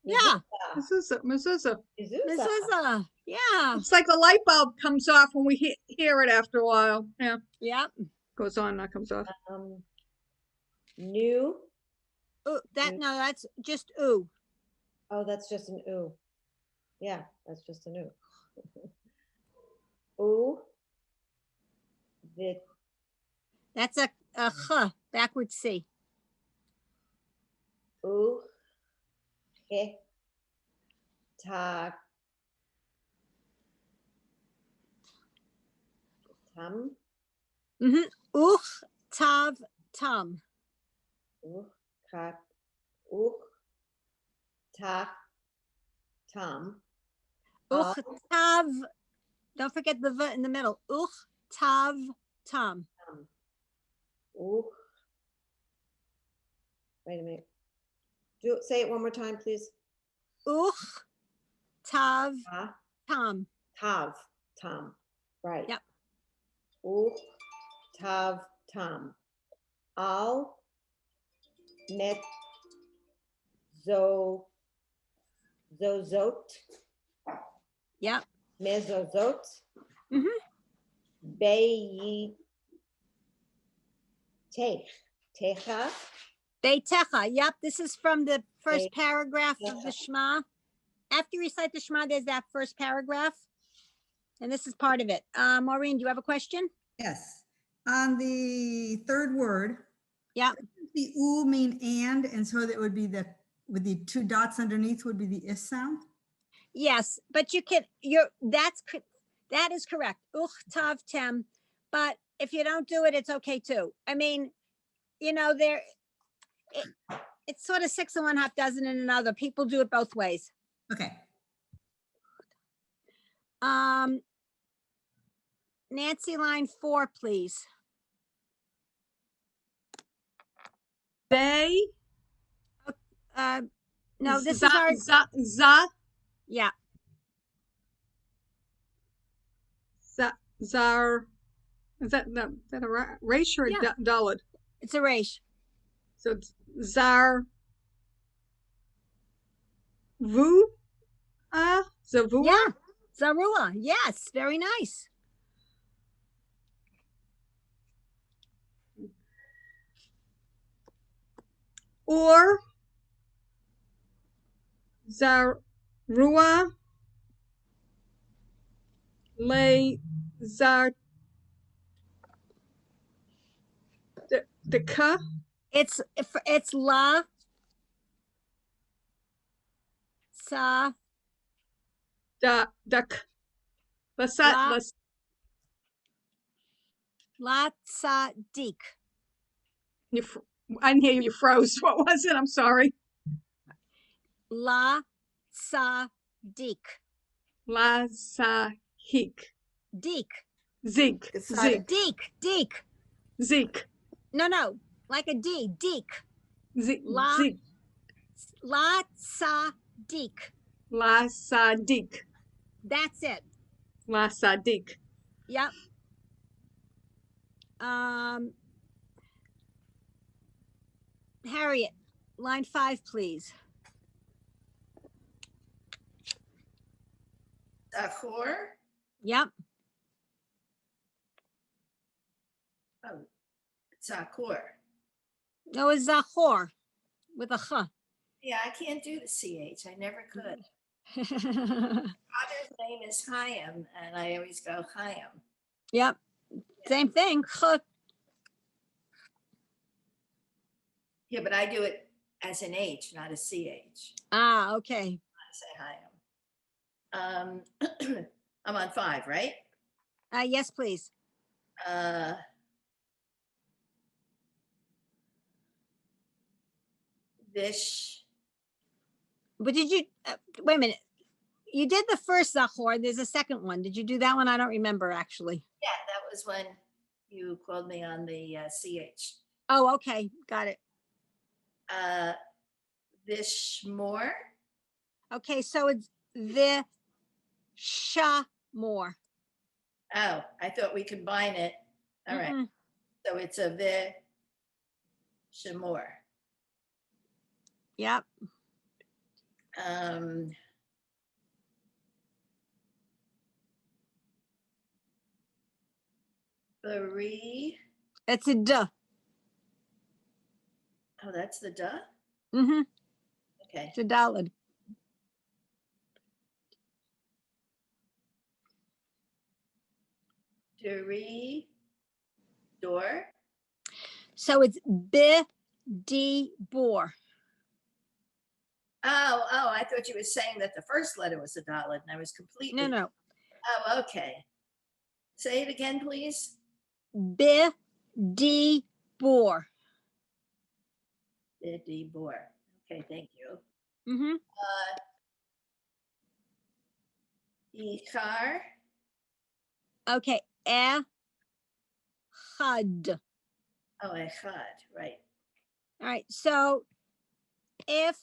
Yeah. Mezuzah. Mezuzah. Mezuzah. Yeah. It's like the light bulb comes off when we hear it after a while. Yeah. Yep. Goes on, not comes off. New. Ooh, no, that's just ooh. Oh, that's just an ooh. Yeah, that's just an ooh. Ooh. That's a ch, backward C. Ooh. He. Ta. Tam. Uch, tav, tam. Ta. Tam. Uch, tav. Don't forget the v in the middle. Uch, tav, tam. Wait a minute. Say it one more time, please. Uch, tav, tam. Tav, Tom. Right. Yep. Tav, Tom. Al met zozot. Yep. Mezozot. Beyi techa. Beitecha. Yep. This is from the first paragraph of the Shema. After you recite the Shema, there's that first paragraph. And this is part of it. Maureen, do you have a question? Yes. On the third word. Yeah. The oo mean and so that would be with the 2 dots underneath would be the is sound. Yes, but that is correct. Uch, tav, tem. But if you don't do it, it's okay too. I mean, you know, it's sort of 6 in one, half dozen in another. People do it both ways. Okay. Nancy, line 4, please. Bay. No, this za, is our, za, yeah, zar. Is that a resh or a Yeah. dalid? it's a resh. So it's zar. Vu. Zavua. Yeah, Zarua. Yes, very nice. Or Zarua. Le zar. The ka. It's la sa Duck. La- la sa dik. I didn't hear you. You froze. What was it? I'm sorry. La sa dik. La sa hik. Dik. Zig. Decided. Zig. Dik. Zig. No, like a D. Dik. Zig. La- Zig. La sa dik. La sa dik. That's it. La sa dik. Yep. Harriet, line 5, please. Zachor. Yep. Oh, Zachor. No, it's Zachor with a ch. Yeah, I can't do the CH. I never could. Father's name is Chaim, and I always go Chaim. Yep. Same thing. Ch. Yeah, but I do it as an H, not a CH. Ah, okay. I say Chaim. I'm on 5, right? Yes, please. Vish. But did you, wait a minute. You did the first Zachor. There's a second one. Did you do that one? I don't remember actually. Yeah, that was when you called me on the CH. Oh, okay. Got it. Vishmore. Okay, so it's the sha more. Oh, I thought we combine it. All right. So it's a Vishmore. Yep. Bari. It's a duh. Oh, that's the duh? Mm-hmm. Okay. It's a dalid. Duri. Door. So it's bi d bor. Oh, I thought you were saying that the first letter was a dalet, and I was completely. No. Oh, okay. Say it again, please. Bi d bor. Bidi bor. Okay, thank you. Mm-hmm. Ichar. Okay. Echad. Oh, echad. Right. All right. So if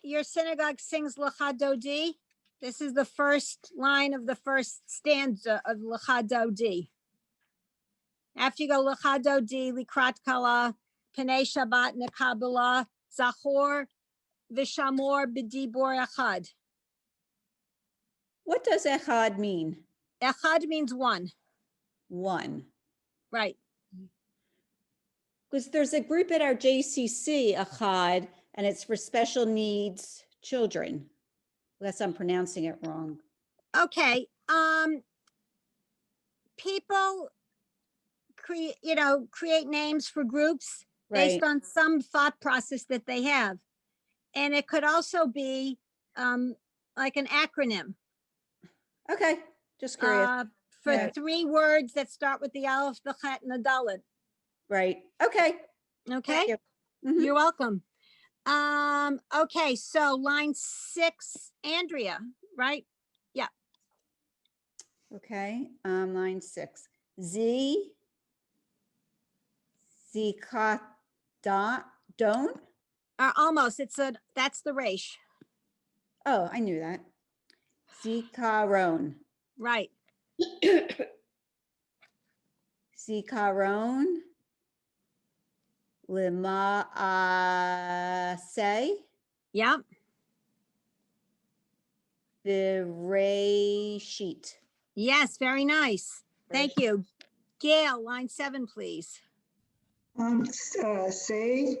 your synagogue sings Lecha Dodi, this is the first line of the first stanza of Lecha Dodi. After you go Lecha Dodi, Likrat Kala, Penei Shabbat Nekabala, Zachor, Vishamor, B'dibor Echad. What does echad mean? Echad means one, One. right? Because there's a group at our JCC, echad, and it's for special needs children. Unless I'm pronouncing it wrong. Okay. People create names for groups based Right. on some thought process that they have. And it could also be like an acronym Okay, just curious. for Yeah. 3 words that start with the Aleph, the Chet, and the Dalet. Right. Okay. Okay, Thank you. Mhm. you're welcome. Okay, so line 6, Andrea, right? Okay, line 6. Zikat, Don't? Almost, that's the resh. Oh, I knew that. Zikaron. Right. Zikaron. Lima say. Yep. Bereshit. Yes, very nice. Thank you. Gail, line 7, please. Say,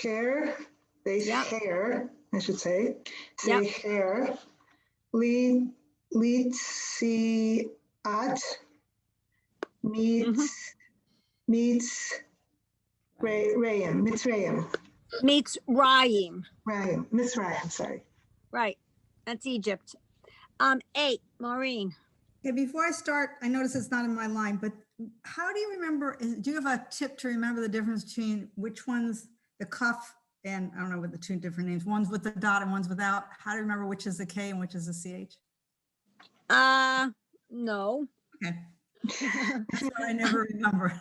hair, Yep. hair, I should say. Yep. Say hair, lead, see at, meets, Mitzrayim, Meets Rayim. Mitzrayim, sorry. Right. That's Egypt. 8, Maureen. Okay, before I start, I notice it's not in my line, but how do you remember, do you have a tip to remember the difference between which one's the cuff and I don't know what the two different names, one's with the dot and one's without? How do you remember which is the K and which is the CH? No. Okay. That's what I never remember.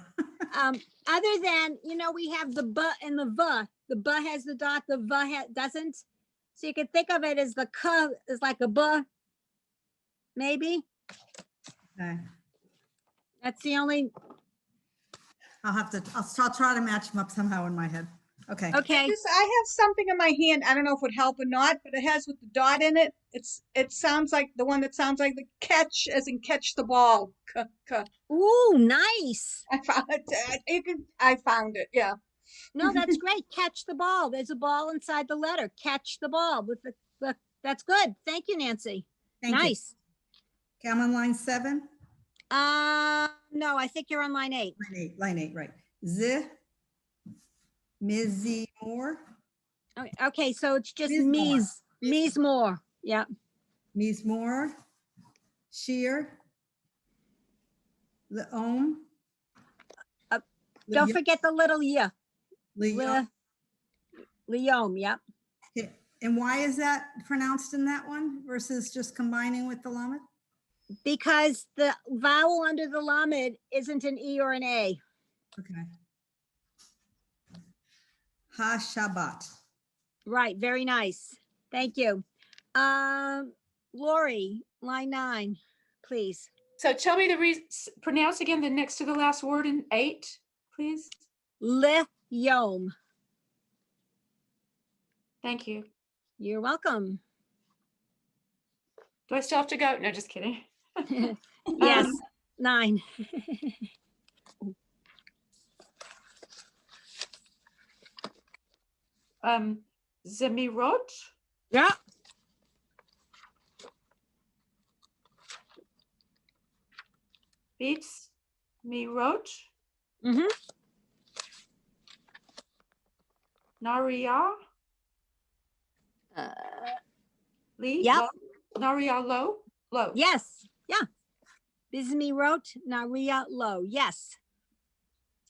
Other than, we have the B and the V. The B has the dot, the V doesn't. So you could think of it as the K is like a B, maybe. Okay. That's the only, I'll try to match them up somehow in my head. Okay. okay. I have something in my hand. I don't know if it would help or not, but it has with the dot in it. It sounds like the one that sounds like the catch, as in catch the ball. Ooh, nice. I found it. I found it. Yeah. No, that's great. Catch the ball. There's a ball inside the letter. Catch the ball with the that's good. Thank you, Nancy. Thank you. Nice. Okay, I'm on line 7. No, I think you're on line 8. Line 8, right. Z, Mizimor, Okay, so it's just Mizmor. Mizmor. Yeah. Mizmor, Shear, Leom. Don't forget the little yeah. Leom. Leom, yep. Okay, and why is that pronounced in that one versus just combining with the Lamed? Because the vowel under the Lamed isn't an E or an A. Okay. Ha-Shabbat. Right, very nice. Thank you. Lori, line 9, please. So tell me pronounce again the next to the last word in 8, please. Leyom. Thank you. You're welcome. Do I still have to go? No, just kidding. Yes, 9. Zemirot, Yeah. beats Mirot, Mm-hmm. Naria, Lee, Yep. Naria Low. Yes. Yeah. Bismi wrote Naria Low. Yes.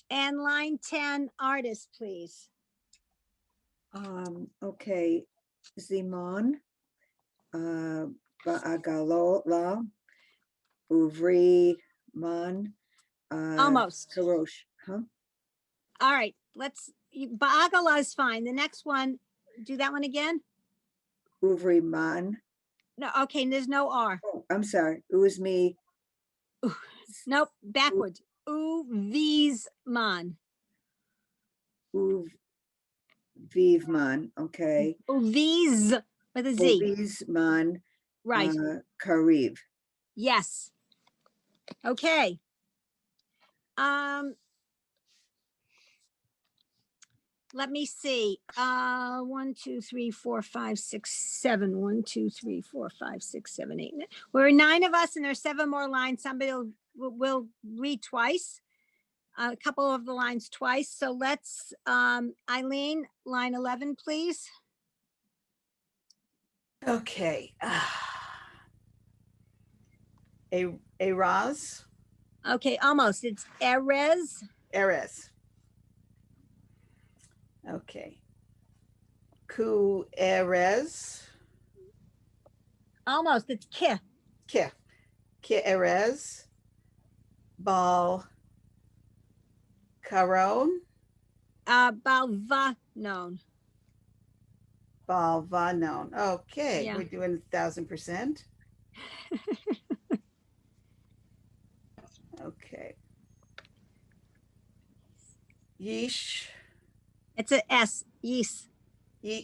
And line 10, artist, please. Okay, Zimon, Ba'agalola, Uvri Man, Almost. Karosh, huh? All right. Ba'agala is fine. The next one, do that one again. Uvri Man. No, okay. There's no R. Oh, I'm sorry. It was me. Nope. Backwards. Uvizman. Vivman, okay. Uviz with a Z. Vizman, Right. Kariv. Yes. Okay. Let me see. 1, 2, 3, 4, 5, 6, 7. 1, 2, 3, 4, 5, 6, 7, 8. We're 9 of us, and there's 7 more lines. Somebody will read twice. A couple of the lines twice. So let's, Eileen, line 11, please. Okay. Eraz, Okay, almost. It's Erez. Erez. Okay. Ku Erez, Almost. It's Ki. Ki Erez, Bal Karon, Balvanon. Balvanon. Okay, Yeah. we're doing 1000%. Okay. Yeesh. It's a S, yeast.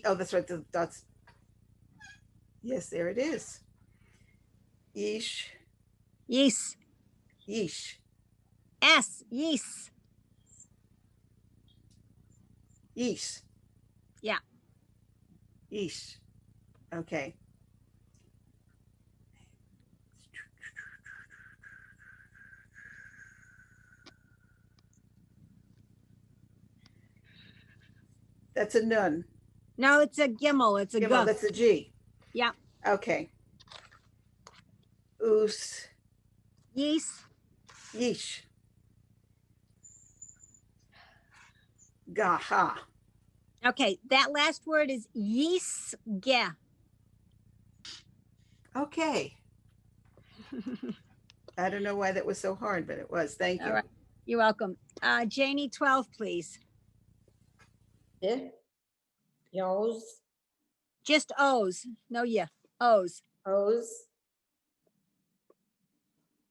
Oh, that's right. That's yes, there it is. Yeesh. Yeast. Yeesh. S, yeast. Yeesh. Yeah. Yeesh. Okay. That's a nun. No, it's a gimel. It's a Gimel, G. that's a G. Yeah. Okay. Oos. Yeast. Yeesh. Gaha. Okay, that last word is yisge. Okay. I don't know why that was so hard, but it was. Thank you. All right. You're welcome. Janie, 12, please. Yeah. Yos, Just O's. No, yeah. O's. O's.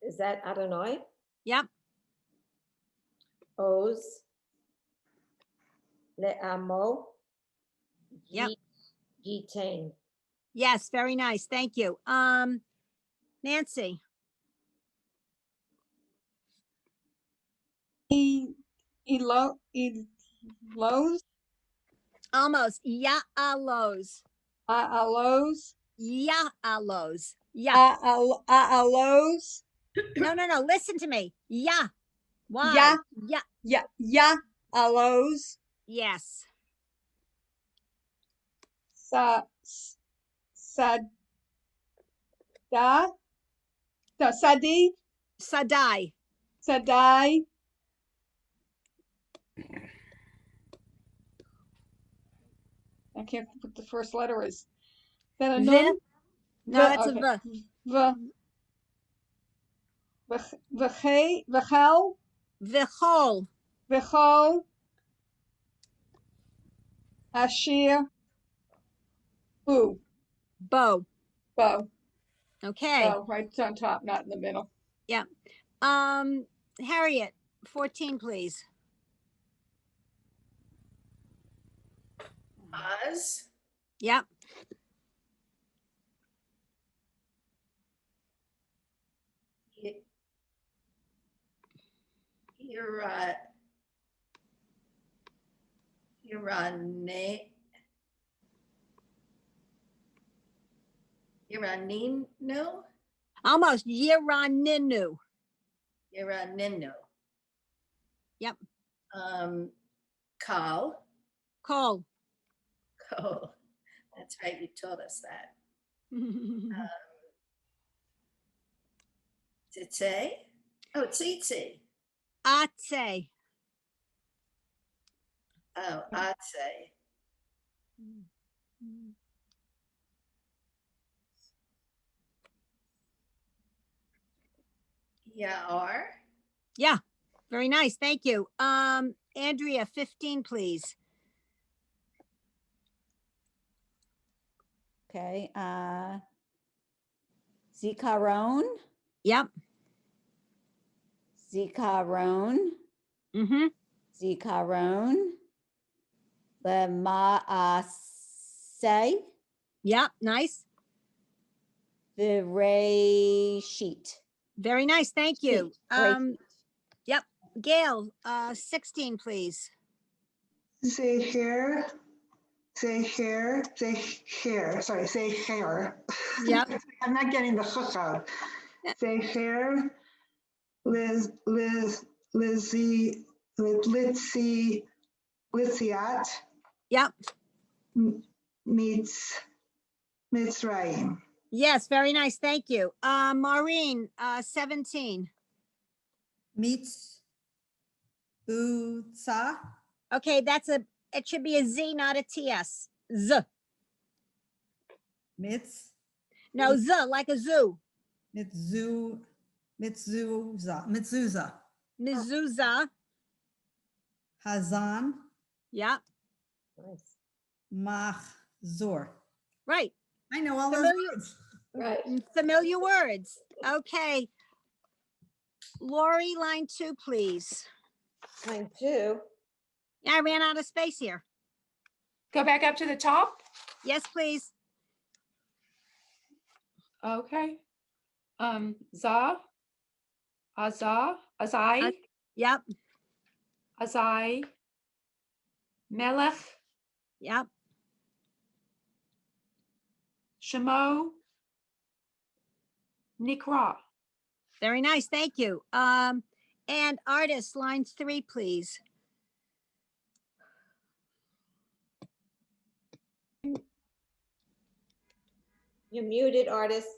Is that Adonai? Yep. O's. Le'amo. Yep. Gitain. Yes, very nice. Thank you. Nancy. Elos, Almost. Ya'alos. alos, Ya'alos. Yeah. alos, No. Listen to me. Yeah. Why? Yeah. Yeah. alos, Yes. Sadi, Sadai. Sadai. I can't put the first letter is. Is that a Vin? nun? No, that's a V. V'chel, V'chol. v'chol, ashir, Bo. bow, Okay. bow, right on top, not in the middle. Yeah. Harriet, 14, please. Oz, Yep. Iranino, Almost. Yiraninu. Iranino. Yep. Kal, Call. oh, that's right, you told us that. Tsetse, oh, tsitsi, Atse. oh, atse, Yaar, Yeah. Very nice. Thank you. Andrea, 15, please. Okay, Zikaron, Yep. Zikaron, Mm-hmm. Zikaron, Lemaase, Yep. Nice. Vireshit. Very nice. Thank you. Bereshit. Yep. Gail, 16, please. Zeher, sorry, Zeher. Yep. I'm not getting the hook out. Zeher, Lizzie, Litziat Yep. meets Mitzrayim. Yes. Very nice. Thank you. Maureen, 17. Meets Utsa. Okay. It should be a Z, not a TS. Z. Mitz. No, Z, like a zoo. Mitzuza. Mezuzah. Hazan. Yeah, Nice. Mahzor. right. I know all those Familiar- words. Right. Familiar words. Okay. Lori, line 2, please. Line 2. Yeah, I ran out of space here. Go back up to the top. Yes, please. Okay. Za, Azai, Yep, Azai, Melech, yep. Shemo, Nikra. Very nice. Thank you. And artist, line 3, please. You're muted, artist.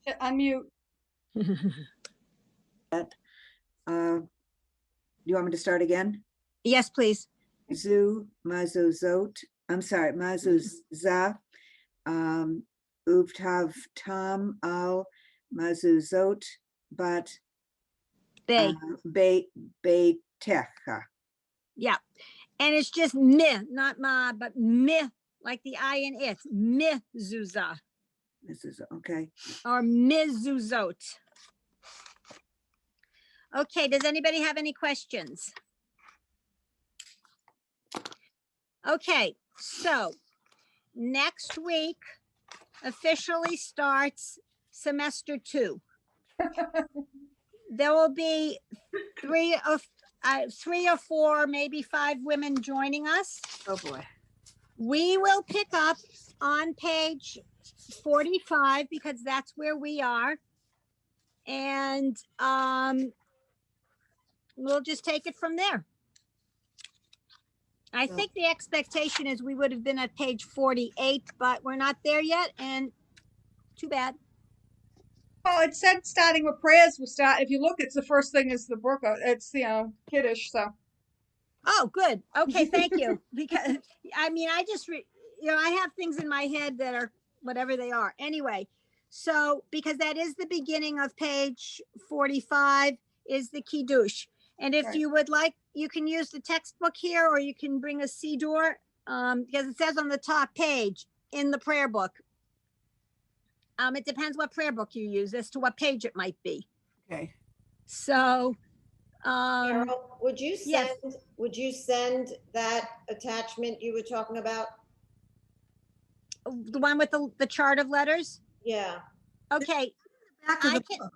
Hit unmute. You want me to start again? Yes, please. Mazuzot, I'm sorry, Mazuzza, Uvtav Tam al Mazuzot, but Bay. Beitecha. Yeah. And it's just meh, not ma, but meh, like the I in it. Mezuzah This is okay. or mezuzot. Okay, does anybody have any questions? Okay, so next week officially starts semester 2. There will be 3 or 4, maybe 5 women joining us. Oh, boy. We will pick up on page 45 because that's where we are. And we'll just take it from there. I think the expectation is we would have been at page 48, but we're not there yet, and too bad. Well, it said starting with prayers. We start. If you look, it's the first thing is the book. It's Kiddush. So Oh, good. Okay, thank you. Because I mean, I just, I have things in my head that are whatever they are. Anyway, so because that is the beginning of page 45 is the Kiddush. And if Right. you would like, you can use the textbook here, or you can bring a Siddur, because it says on the top page in the prayer book. It depends what prayer book you use as to what page it might be. Okay. So, Carol, would you yes. send that attachment you were talking about? the one with the chart of letters. Yeah. Okay, Back of I the can- book.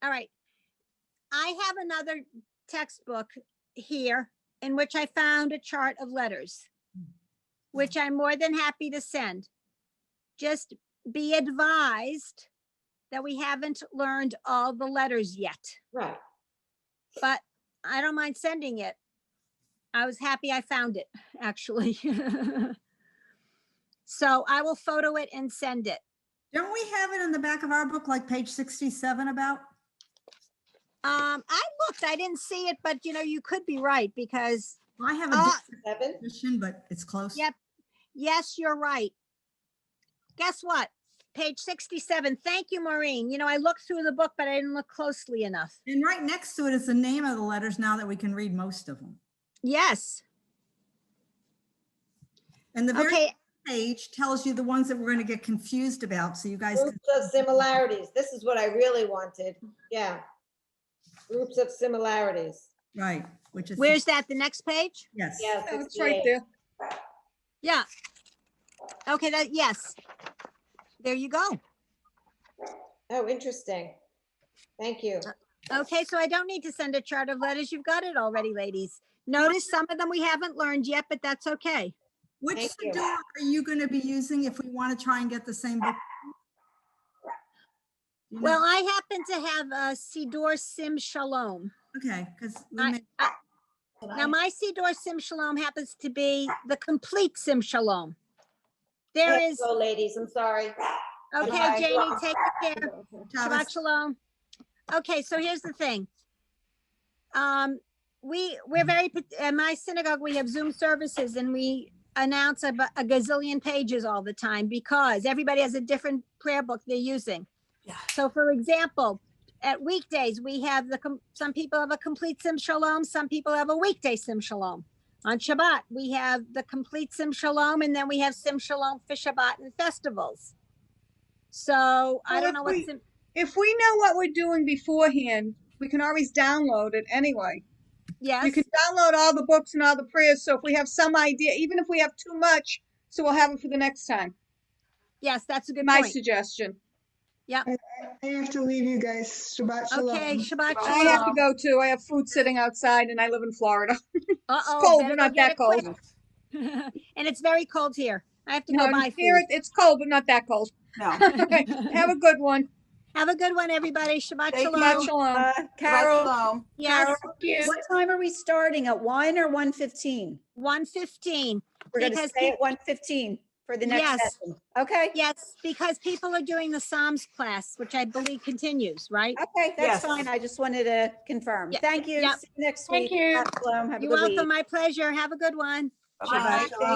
all right. I have another textbook here in which I found a chart of letters, which I'm more than happy to send. Just be advised that we haven't learned all the letters yet, Right. but I don't mind sending it. I was happy I found it, actually. So I will photo it and send it. Don't we have it in the back of our book, like page 67 about? I looked, I didn't see it, but you could be right because, I have a Ah. different 7? edition, but it's close. yep, yes, you're right. Guess what? Page 67. Thank you, Maureen. I looked through the book, but I didn't look closely enough. And right next to it is the name of the letters now that we can read most of them. Yes. And the very Okay. page tells you the ones that we're going to get confused about, so you guys can. Groups of similarities. This is what I really wanted. Yeah. Groups of similarities. Right, which is. Where's that? The next page? Yes. Yeah. oh, it's right 68. there. Yeah. Okay, yes. There you go. Oh, interesting. Thank you. Okay, so I don't need to send a chart of letters. You've got it already, ladies. Notice some of them we haven't learned yet, but that's okay. Which Thank you. Siddur are you going to be using if we want to try and get the same book? You know? Well, I happen to have a Siddur Sim Shalom. Okay, because Now, my Siddur Sim Shalom happens to be the complete Sim Shalom. There is, Go, ladies. I'm sorry. okay, Bye. Janie, take care. Shabbat Shalom. Okay, so here's the thing. We're very, at my synagogue, we have Zoom services and we announce a gazillion pages all the time because everybody has a different prayer book they're using. Yeah. So for example, at weekdays, we have some people have a complete Sim Shalom, some people have a weekday Sim Shalom. On Shabbat, we have the complete Sim Shalom, and then we have Sim Shalom for Shabbat and festivals. So I Well, don't if know what we- Sim, If we know what we're doing beforehand, we can always download it anyway. yes, You can download all the books and all the prayers. So if we have some idea, even if we have too much, so we'll have it for the next time. yes, that's a good My point. suggestion. I have to leave you guys. Shabbat shalom. Okay, Shabbat I have to Shalom. go too. I have food sitting outside and I live in Florida. Uh-oh, cold, better but go not get that it cold. quick. And it's very cold here. I have to No, go buy here food. it's cold, but not that cold. No. Okay, have a good one. Have a good one, everybody. Shabbat Thank Shalom. Shabbat shalom. Carol, Shalom. Yes, What time are we starting? At 1 or 1:15? 1:15. We're going to Because stay at 1:15 for the next Yes. session. Okay, Yes, because people are doing the Psalms class, which I believe continues, right? okay, Yes. that's fine. I just wanted to confirm. Yeah, Thank you. Yep. See you next Thank week. you. Shabbat shalom. Have a You're good week. welcome. My pleasure. Have a good one. Shabbat Bye. shalom.